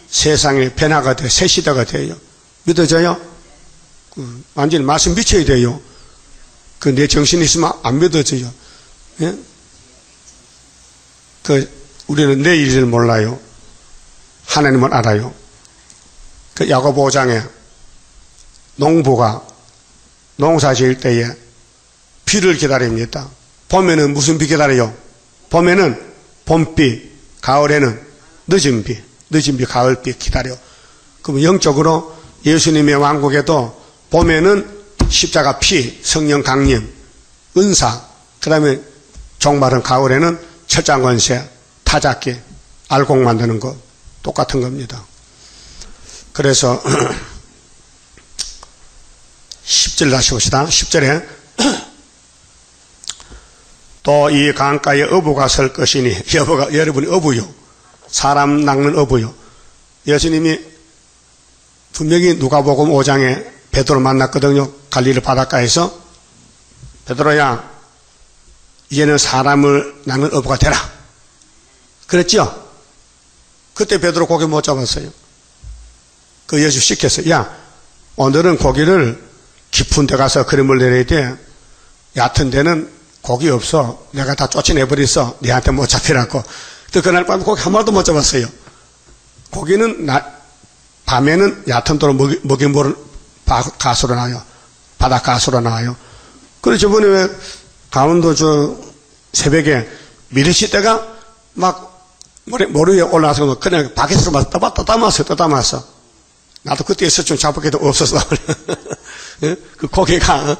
세상에 변화가 돼요. 새 시대가 돼요. 믿어져요? 완전히 말씀 미쳐야 돼요. 내 정신이 있으면 안 믿어져요. 예? 우리는 내일을 몰라요. 하나님은 알아요. 야고보 5장에 농부가 농사 지을 때에 비를 기다립니다. 봄에는 무슨 비 기다려요? 봄에는 봄비, 가을에는 늦은 비, 가을비 기다려. 그럼 영적으로 예수님의 왕국에도 봄에는 십자가 피, 성령 강림, 은사, 그 다음에 종말은 가을에는 철장 권세, 타작기, 알곡 만드는 거 똑같은 겁니다. 그래서 10절 다시 봅시다. 10절에 또 이 강가에 어부가 설 것이니, 여러분이 어부요. 사람 낚는 어부요. 예수님이 분명히 누가복음 5장에 베드로 만났거든요. 갈릴리 바닷가에서. 베드로야, 이제는 사람을 낚는 어부가 되라. 그랬죠? 그때 베드로 고기 못 잡았어요. 예수 시켰어요. 야, 오늘은 고기를 깊은 데 가서 그림을 내려야 돼. 얕은 데는 고기 없어. 내가 다 쫓아내버렸어. 니한테 못 잡히라고. 그날 밤에 고기 한 마리도 못 잡았어요. 고기는 밤에는 얕은 도로 먹이물을 가수로 나와요. 바다 가수로 나와요. 그래서 저번에 왜 강원도 새벽에 미르시 때가 막 모래 위에 올라와서 그냥 바켓으로 막 떠담았어. 나도 그때 있었지만 잡을 게 없었어. 그 고기가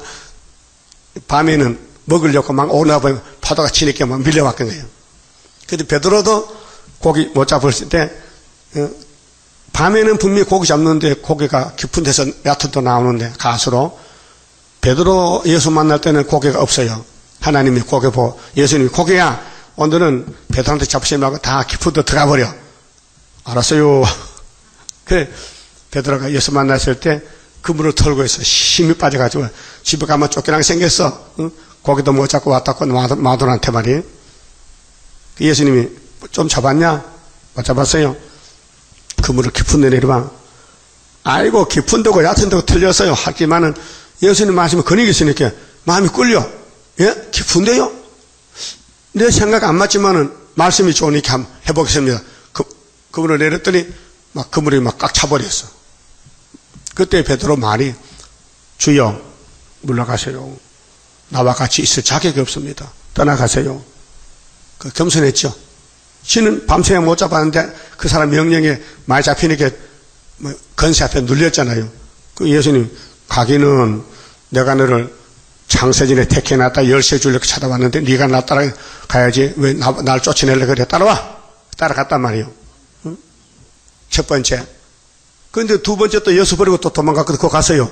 밤에는 먹으려고 막 오나보면 파도가 치니까 막 밀려왔던 거예요. 근데 베드로도 고기 못 잡았을 때 밤에는 분명히 고기 잡는데 고기가 깊은 데서 얕은 데 나오는데 가수로 베드로 예수 만날 때는 고기가 없어요. 하나님이 고기 보고 예수님이 고기야 오늘은 베드로한테 잡으지 말고 다 깊은 데 들어가 버려. 알았어요. 그래 베드로가 예수 만났을 때 그물을 털고 있어. 힘이 빠져가지고 집에 가면 쫓겨나게 생겼어. 응? 고기도 못 잡고 왔다고 마돈한테 말이에요. 예수님이 좀 잡았냐? 못 잡았어요. 그물을 깊은 데 내려봐. 아이고 깊은 데고 얕은 데고 틀렸어요. 하지만은 예수님 말씀에 근육이 있으니까 마음이 끌려. 예? 깊은데요? 내 생각 안 맞지만은 말씀이 좋으니까 한번 해보겠습니다. 그물을 내렸더니 막 그물이 막 꽉 차버렸어. 그때 베드로 말이 주여 물러가세요. 나와 같이 있을 자격이 없습니다. 떠나가세요. 겸손했죠. 신은 밤새 못 잡았는데 그 사람 명령에 많이 잡히니까 건세 앞에 눌렸잖아요. 그 예수님 가기는 내가 너를 창세전에 택해놨다 열쇠 주려고 찾아왔는데 네가 나 따라가야지 왜 날 쫓아내려고 그래. 따라와. 따라갔단 말이에요. 응? 첫 번째. 그런데 두 번째 또 예수 버리고 또 도망갔거든. 그거 갔어요.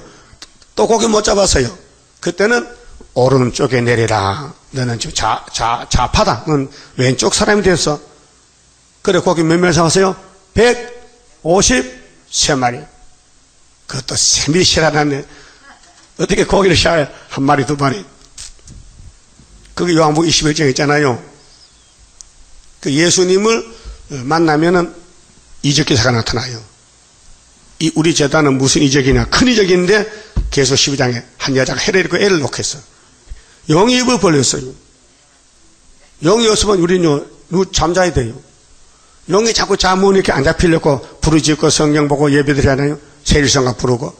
또 고기 못 잡았어요. 그때는 오른쪽에 내리라. 너는 지금 좌파다. 넌 왼쪽 사람이 됐어. 그래 고기 몇 마리 잡았어요? 153마리. 그것도 셈이 실하네. 어떻게 고기를 샤요? 한 마리 두 마리. 그게 요한복음 21장 있잖아요. 그 예수님을 만나면은 이적기사가 나타나요. 우리 제단은 무슨 이적이냐? 큰 이적인데 계속 12장에 한 여자가 해를 잃고 애를 놓겠어. 영이 입을 벌렸어요. 영이 없으면 우리는 잠자야 돼요. 영이 자꾸 잠으면 이렇게 안 잡히려고 부르짖고 성경 보고 예배드리잖아요. 세일성가 부르고.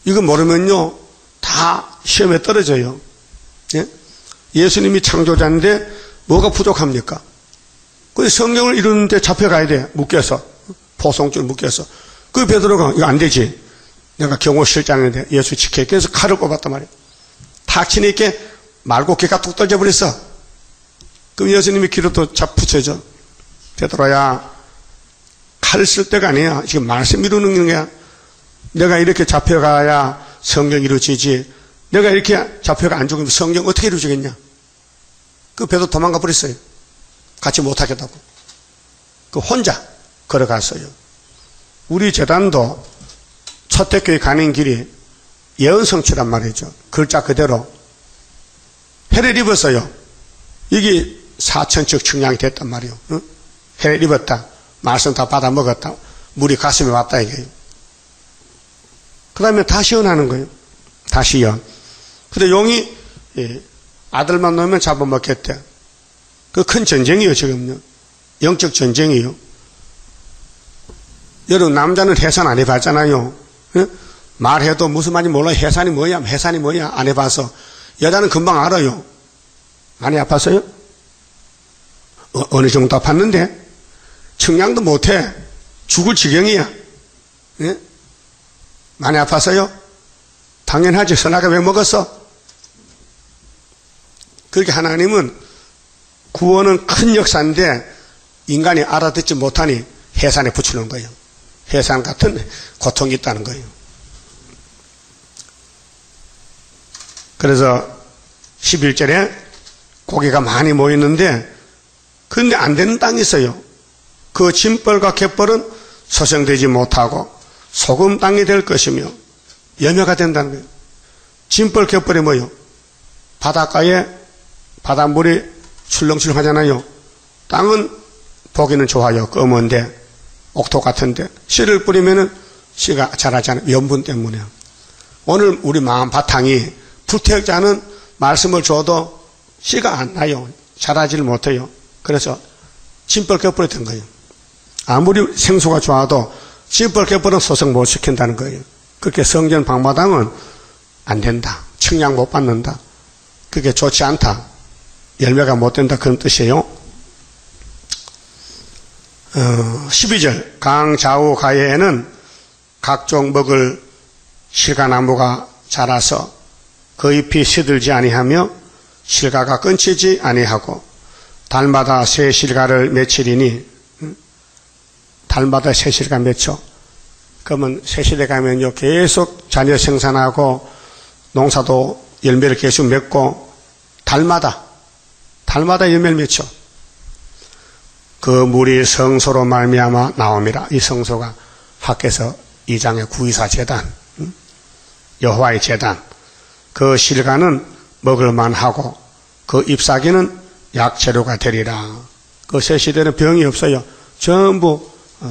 이거 모르면요 다 시험에 떨어져요. 예? 예수님이 창조자인데 뭐가 부족합니까? 그 성경을 이루는데 잡혀가야 돼. 묶여서 포송줄 묶여서. 그 베드로가 이거 안 되지. 내가 경호실장인데 예수 지켜. 그래서 칼을 꼽았단 말이에요. 탁 치니까 말고기가 뚝 떨어져버렸어. 그럼 예수님이 귀로 또 붙여줘. 베드로야 칼 쓸 때가 아니야. 지금 말씀 이루는 거야. 내가 이렇게 잡혀가야 성경 이루어지지. 내가 이렇게 잡혀가 안 죽으면 성경 어떻게 이루어지겠냐. 그 베드로 도망가 버렸어요. 같이 못하겠다고. 그 혼자 걸어갔어요. 우리 재단도 초택교회 가는 길이 예언성취란 말이죠. 글자 그대로 해를 입었어요. 이게 4,000척 측량이 됐단 말이에요. 응? 해를 입었다. 말씀 다 받아 먹었다. 물이 가슴에 왔다 이게요. 그 다음에 다 시연하는 거예요. 다 시연. 근데 용이 아들만 놓으면 잡아먹겠대. 그 큰 전쟁이에요, 지금요. 영적 전쟁이에요. 여러분, 남자는 해산 안 해봤잖아요. 예? 말해도 무슨 말인지 몰라요. 해산이 뭐야? 해산이 뭐야? 안 해봐서. 여자는 금방 알아요. 많이 아팠어요? 어느 정도 아팠는데? 측량도 못해. 죽을 지경이야. 예? 많이 아팠어요? 당연하지. 선악을 왜 먹었어? 그렇게 하나님은 구원은 큰 역사인데 인간이 알아듣지 못하니 해산에 붙이는 거예요. 해산 같은 고통이 있다는 거예요. 그래서 11절에 고기가 많이 모이는데 근데 안 되는 땅이 있어요. 그 진벌과 갯벌은 소생되지 못하고 소금 땅이 될 것이며 염려가 된다는 거예요. 진벌 갯벌이 뭐예요? 바닷가에 바닷물이 출렁출렁 하잖아요. 땅은 보기는 좋아요. 검은데 옥토 같은데 씨를 뿌리면은 씨가 자라지 않아요. 염분 때문에. 오늘 우리 마음 바탕이 불태우지 않은 말씀을 줘도 씨가 안 나요. 자라지를 못해요. 그래서 진벌 갯벌이 된 거예요. 아무리 생수가 좋아도 진벌 갯벌은 소생 못 시킨다는 거예요. 그렇게 성전 방마당은 안 된다. 측량 못 받는다. 그게 좋지 않다. 열매가 못 된다. 그런 뜻이에요. 12절 강 좌우 가해에는 각종 먹을 실과나무가 자라서 그 잎이 시들지 아니하며 실과가 끊치지 아니하고 달마다 새 실과를 맺히리니 달마다 새 실과 맺혀. 그러면 새 시대 가면요 계속 자녀 생산하고 농사도 열매를 계속 맺고 달마다 열매를 맺혀. 그 물이 성소로 말미암아 나옴이라. 이 성소가 학개서 2장의 구이사 제단, 여호와의 제단. 그 실과는 먹을만하고 그 잎사귀는 약재료가 되리라. 그 새 시대는 병이 없어요. 전부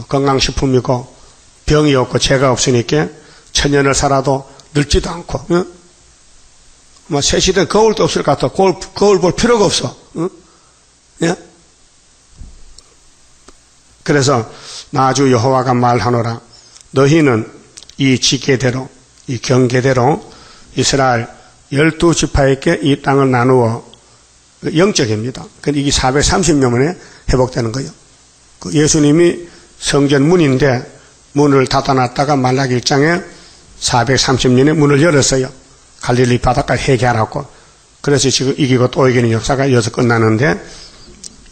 건강식품이고 병이 없고 죄가 없으니까 천년을 살아도 늙지도 않고. 뭐 새 시대는 거울도 없을 것 같아. 거울 볼 필요가 없어. 예? 그래서 나주 여호와가 말하노라. 너희는 이 지계대로 이 경계대로 이스라엘 12지파에게 이 땅을 나누어 영적입니다. 근데 이게 430년만에 회복되는 거예요. 그 예수님이 성전 문인데 문을 닫아놨다가 말라기 1장에 430년에 문을 열었어요. 갈릴리 바닷가 해결하고. 그래서 지금 이기고 또 이기는 역사가 여기서 끝나는데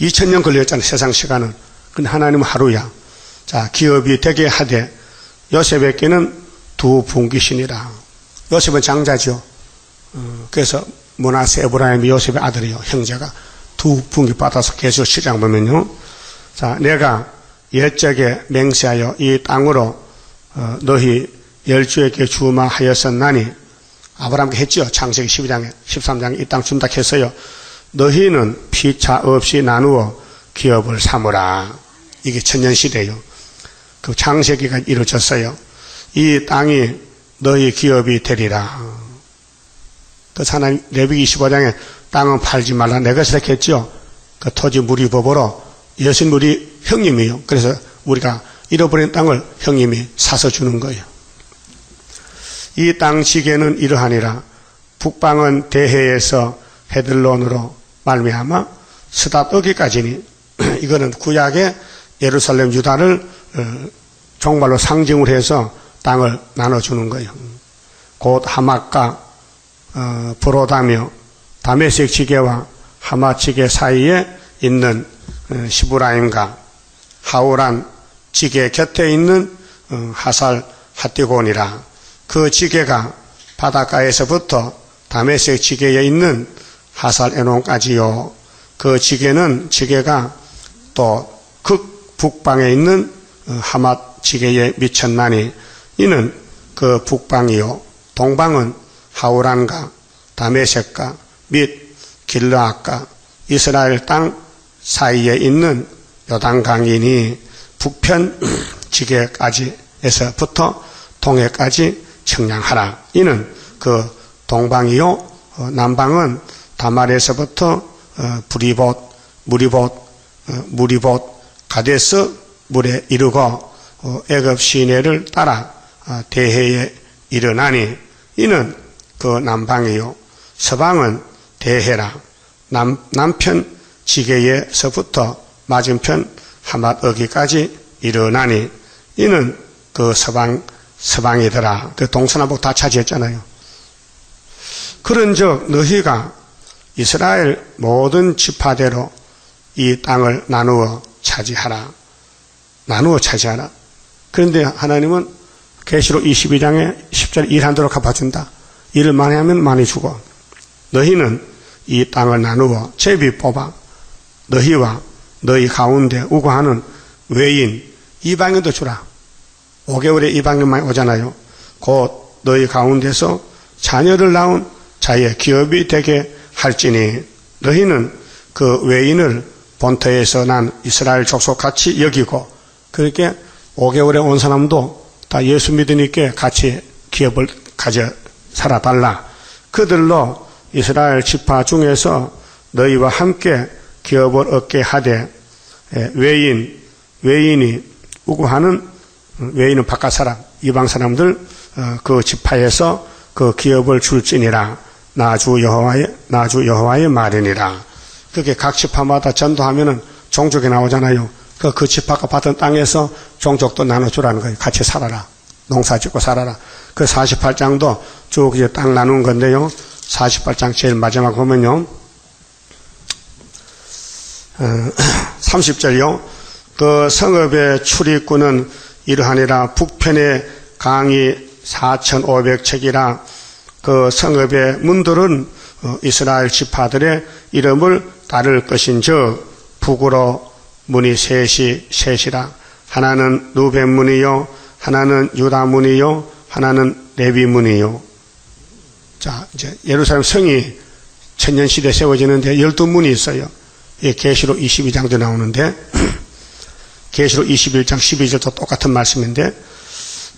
2000년 걸렸잖아요. 세상 시간은. 근데 하나님은 하루야. 자, 기업이 되게 하되 요셉에게는 두 분기신이라. 요셉은 장자죠. 그래서 므낫세 에브라임이 요셉의 아들이요. 형제가 두 분기 받아서 계속 시장 보면요. 자, 내가 옛적에 맹세하여 이 땅으로 너희 열주에게 주마하였었나니 아브라함께 했죠. 창세기 12장에 13장에 이 땅 준다 했어요. 너희는 피차 없이 나누어 기업을 삼으라. 이게 천년시대예요. 그 창세기가 이루어졌어요. 이 땅이 너희 기업이 되리라. 그 하나님 레위기 25장에 땅은 팔지 말라 내 것을 했죠. 그 토지 무리법으로 예수님 우리 형님이에요. 그래서 우리가 잃어버린 땅을 형님이 사서 주는 거예요. 이 땅 지계는 이러하니라. 북방은 대해에서 헤들론으로 말미암아 스닷어기까지니. 이거는 구약의 예루살렘 유다를 정말로 상징을 해서 땅을 나눠주는 거예요. 곧 하맛과 브로다며 다메섹 지게와 하맛 지게 사이에 있는 시브라임과 하우란 지게 곁에 있는 하살 핫디곤이라. 그 지게가 바닷가에서부터 다메섹 지게에 있는 하살 에논까지요. 그 지게가 또 극북방에 있는 하맛 지게에 미쳤나니 이는 그 북방이요. 동방은 하우란과 다메섹과 및 길르앗과 이스라엘 땅 사이에 있는 요단강이니 북편 지게까지에서부터 동해까지 청량하라. 이는 그 동방이요 남방은 다말에서부터 부리봇, 무리봇, 가데스 물에 이르고 애굽 시내를 따라 대해에 이르나니 이는 그 남방이요 서방은 대해라. 남편 지게에서부터 맞은편 하맛어기까지 이르나니 이는 그 서방이더라. 그 동서남북 다 차지했잖아요. 그런즉 너희가 이스라엘 모든 지파대로 이 땅을 나누어 차지하라. 그런데 하나님은 계시록 22장에 10절 일한대로 갚아준다. 일을 많이 하면 많이 주고 너희는 이 땅을 나누어 제비 뽑아 너희와 너희 가운데 우고하는 외인 이방인도 주라. 5개월에 이방인만 오잖아요. 곧 너희 가운데서 자녀를 낳은 자의 기업이 되게 할지니 너희는 그 외인을 본토에서 난 이스라엘 족속같이 여기고 그렇게 5개월에 온 사람도 다 예수 믿으니까 같이 기업을 가져 살아달라. 그들로 이스라엘 지파 중에서 너희와 함께 기업을 얻게 하되 외인이 우구하는 외인은 바깥 사람 이방 사람들 그 지파에서 그 기업을 줄지니라. 나주 여호와의 말이니라. 그렇게 각 지파마다 전도하면은 종족이 나오잖아요. 그 지파가 받은 땅에서 종족도 나눠주라는 거예요. 같이 살아라. 농사 짓고 살아라. 그 48장도 쭉 이제 땅 나눈 건데요. 48장 제일 마지막 보면요. 30절요. 그 성읍의 출입구는 이러하니라. 북편의 강이 4,500척이라. 그 성읍의 문들은 이스라엘 지파들의 이름을 따를 것인즉 북으로 문이 셋이라. 하나는 루벤 문이요, 하나는 유다 문이요, 하나는 레위 문이요. 자, 이제 예루살렘 성이 천년시대에 세워지는데 12문이 있어요. 이 계시록 22장도 나오는데 계시록 21장 12절도 똑같은 말씀인데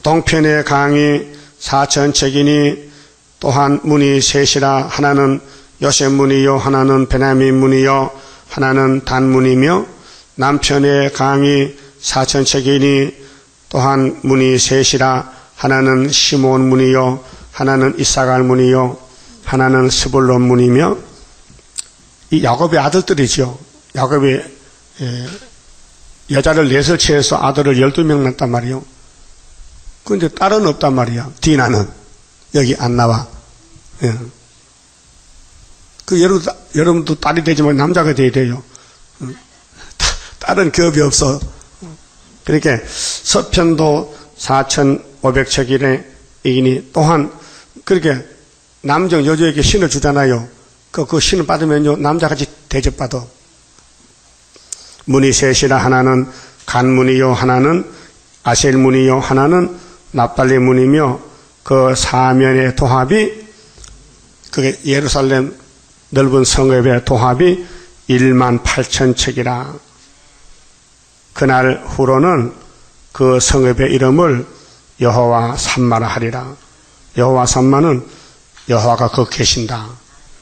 동편의 강이 4,000척이니 또한 문이 셋이라. 하나는 요셉 문이요, 하나는 베냐민 문이요, 하나는 단 문이며 남편의 강이 4,000척이니 또한 문이 셋이라. 하나는 시몬 문이요, 하나는 이사갈 문이요, 하나는 스불론 문이며 이 야곱의 아들들이죠. 야곱이 여자를 넷을 취해서 아들을 12명 낳았단 말이에요. 그런데 딸은 없단 말이야. 디나는 여기 안 나와. 예. 그 여러분도 딸이 되지만 남자가 돼야 돼요. 딸은 기업이 없어. 그러니까 서편도 4,500척이니 또한 그렇게 남정 여주에게 신을 주잖아요. 그 신을 받으면요 남자같이 대접받아. 문이 셋이라. 하나는 간 문이요, 하나는 아셀 문이요, 하나는 납달리 문이며 그 사면의 도합이 그게 예루살렘 넓은 성읍의 도합이 18,000척이라. 그날 후로는 그 성읍의 이름을 여호와 삼마라 하리라. 여호와 삼마는 여호와가 거기 계신다.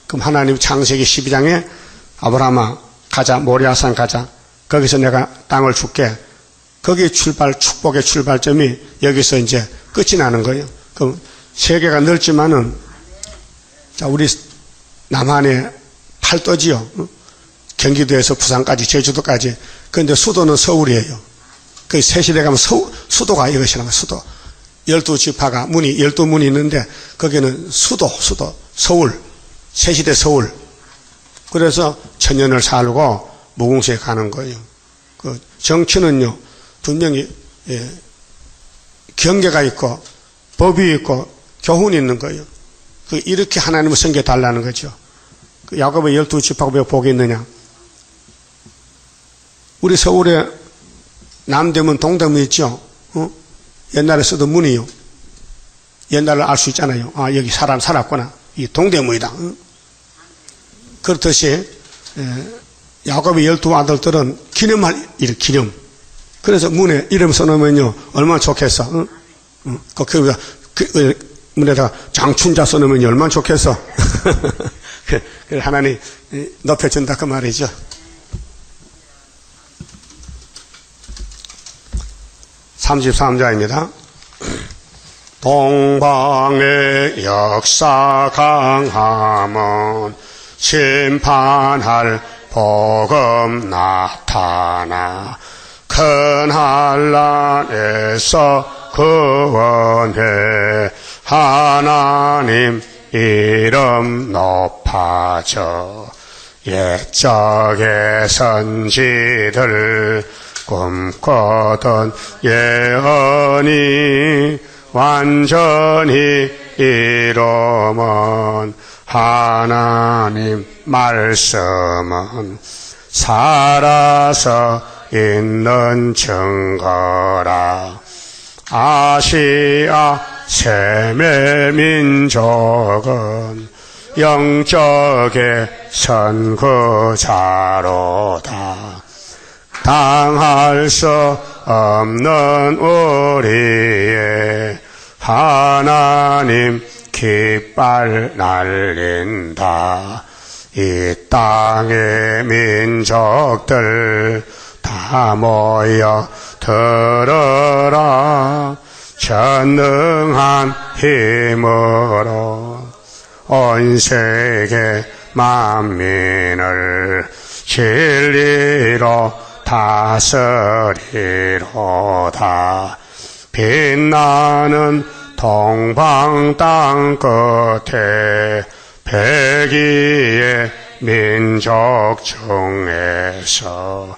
그럼 하나님 창세기 12장에 아브라함아 가자, 모리아산 가자. 거기서 내가 땅을 줄게. 거기 축복의 출발점이 여기서 이제 끝이 나는 거예요. 그럼 세계가 넓지만은 자, 우리 남한의 팔도지요. 경기도에서 부산까지, 제주도까지. 그런데 수도는 서울이에요. 그 새시대 가면 수도가 이것이라면 수도. 12지파가 문이 12문이 있는데 거기는 수도, 서울, 새시대 서울. 그래서 천년을 살고 무궁수에 가는 거예요. 그 정치는요, 분명히 경계가 있고 법이 있고 교훈이 있는 거예요. 이렇게 하나님을 섬겨달라는 거죠. 야곱의 12지파가 왜 복이 있느냐? 우리 서울에 남대문, 동대문 있죠? 옛날에 쓰던 문이요. 옛날을 알 수 있잖아요. 아, 여기 사람 살았구나. 이 동대문이다. 그렇듯이 야곱의 12 아들들은 기념할 일, 기념. 그래서 문에 이름 써놓으면요, 얼마나 좋겠어. 응? 응. 문에다가 장춘자 써놓으면 얼마나 좋겠어. 그래, 하나님 높여준다 그 말이죠. (33자입니다) 동방의 역사 강함은 심판할 복음 나타나 큰 한란에서 구원해 하나님 이름 높아져 옛적의 선지들 꿈꾸던 예언이 완전히 이루면 하나님 말씀은 살아서 있는 증거라. 아시아 세계 민족은 영적의 선구자로다. 당할 수 없는 우리의 하나님 깃발 날린다. 이 땅의 민족들 다 모여 들어라. 전능한 힘으로 온 세계 만민을 진리로 다스리로다. 빛나는 동방 땅 끝에 백이의 민족 중에서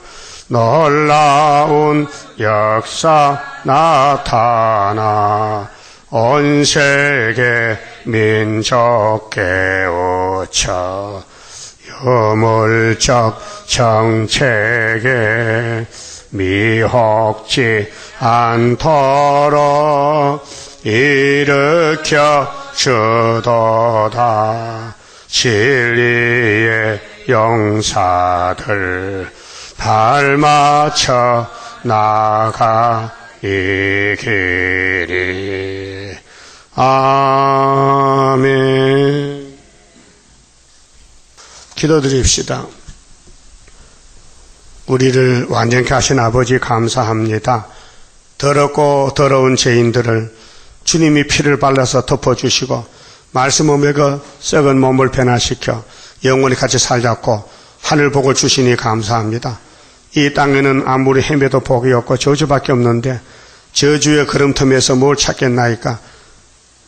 놀라운 역사 나타나 온 세계 민족 깨우쳐 유물적 정책에 미혹지 않도록 일으켜 주도다. 진리의 용사들 발맞춰 나가 이 길이. 아멘. 기도드립시다. 우리를 완전케 하신 아버지 감사합니다. 더럽고 더러운 죄인들을 주님이 피를 발라서 덮어주시고 말씀을 먹여 썩은 몸을 변화시켜 영원히 같이 살자고 하늘 복을 주시니 감사합니다. 이 땅에는 아무리 헤매도 복이 없고 저주밖에 없는데 저주의 걸음틈에서 뭘 찾겠나이까.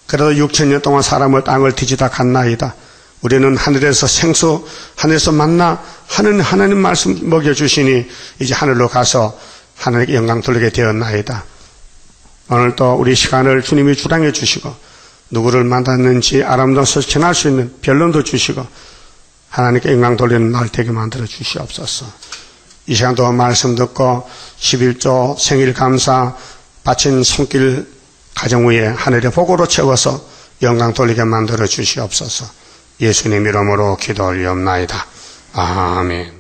그래도 6,000년 동안 사람을 땅을 뒤지다 갔나이다. 우리는 하늘에서 생수, 하늘에서 만나 하나님 말씀 먹여주시니 이제 하늘로 가서 하나님께 영광 돌리게 되었나이다. 오늘도 우리 시간을 주님이 주장해 주시고 누구를 만났는지 아름다워서 전할 수 있는 변론도 주시고 하나님께 영광 돌리는 날 되게 만들어 주시옵소서. 이 시간도 말씀 듣고 11조 생일 감사 바친 손길 가정 위에 하늘의 복으로 채워서 영광 돌리게 만들어 주시옵소서. 예수님 이름으로 기도 올리옵나이다. 아멘.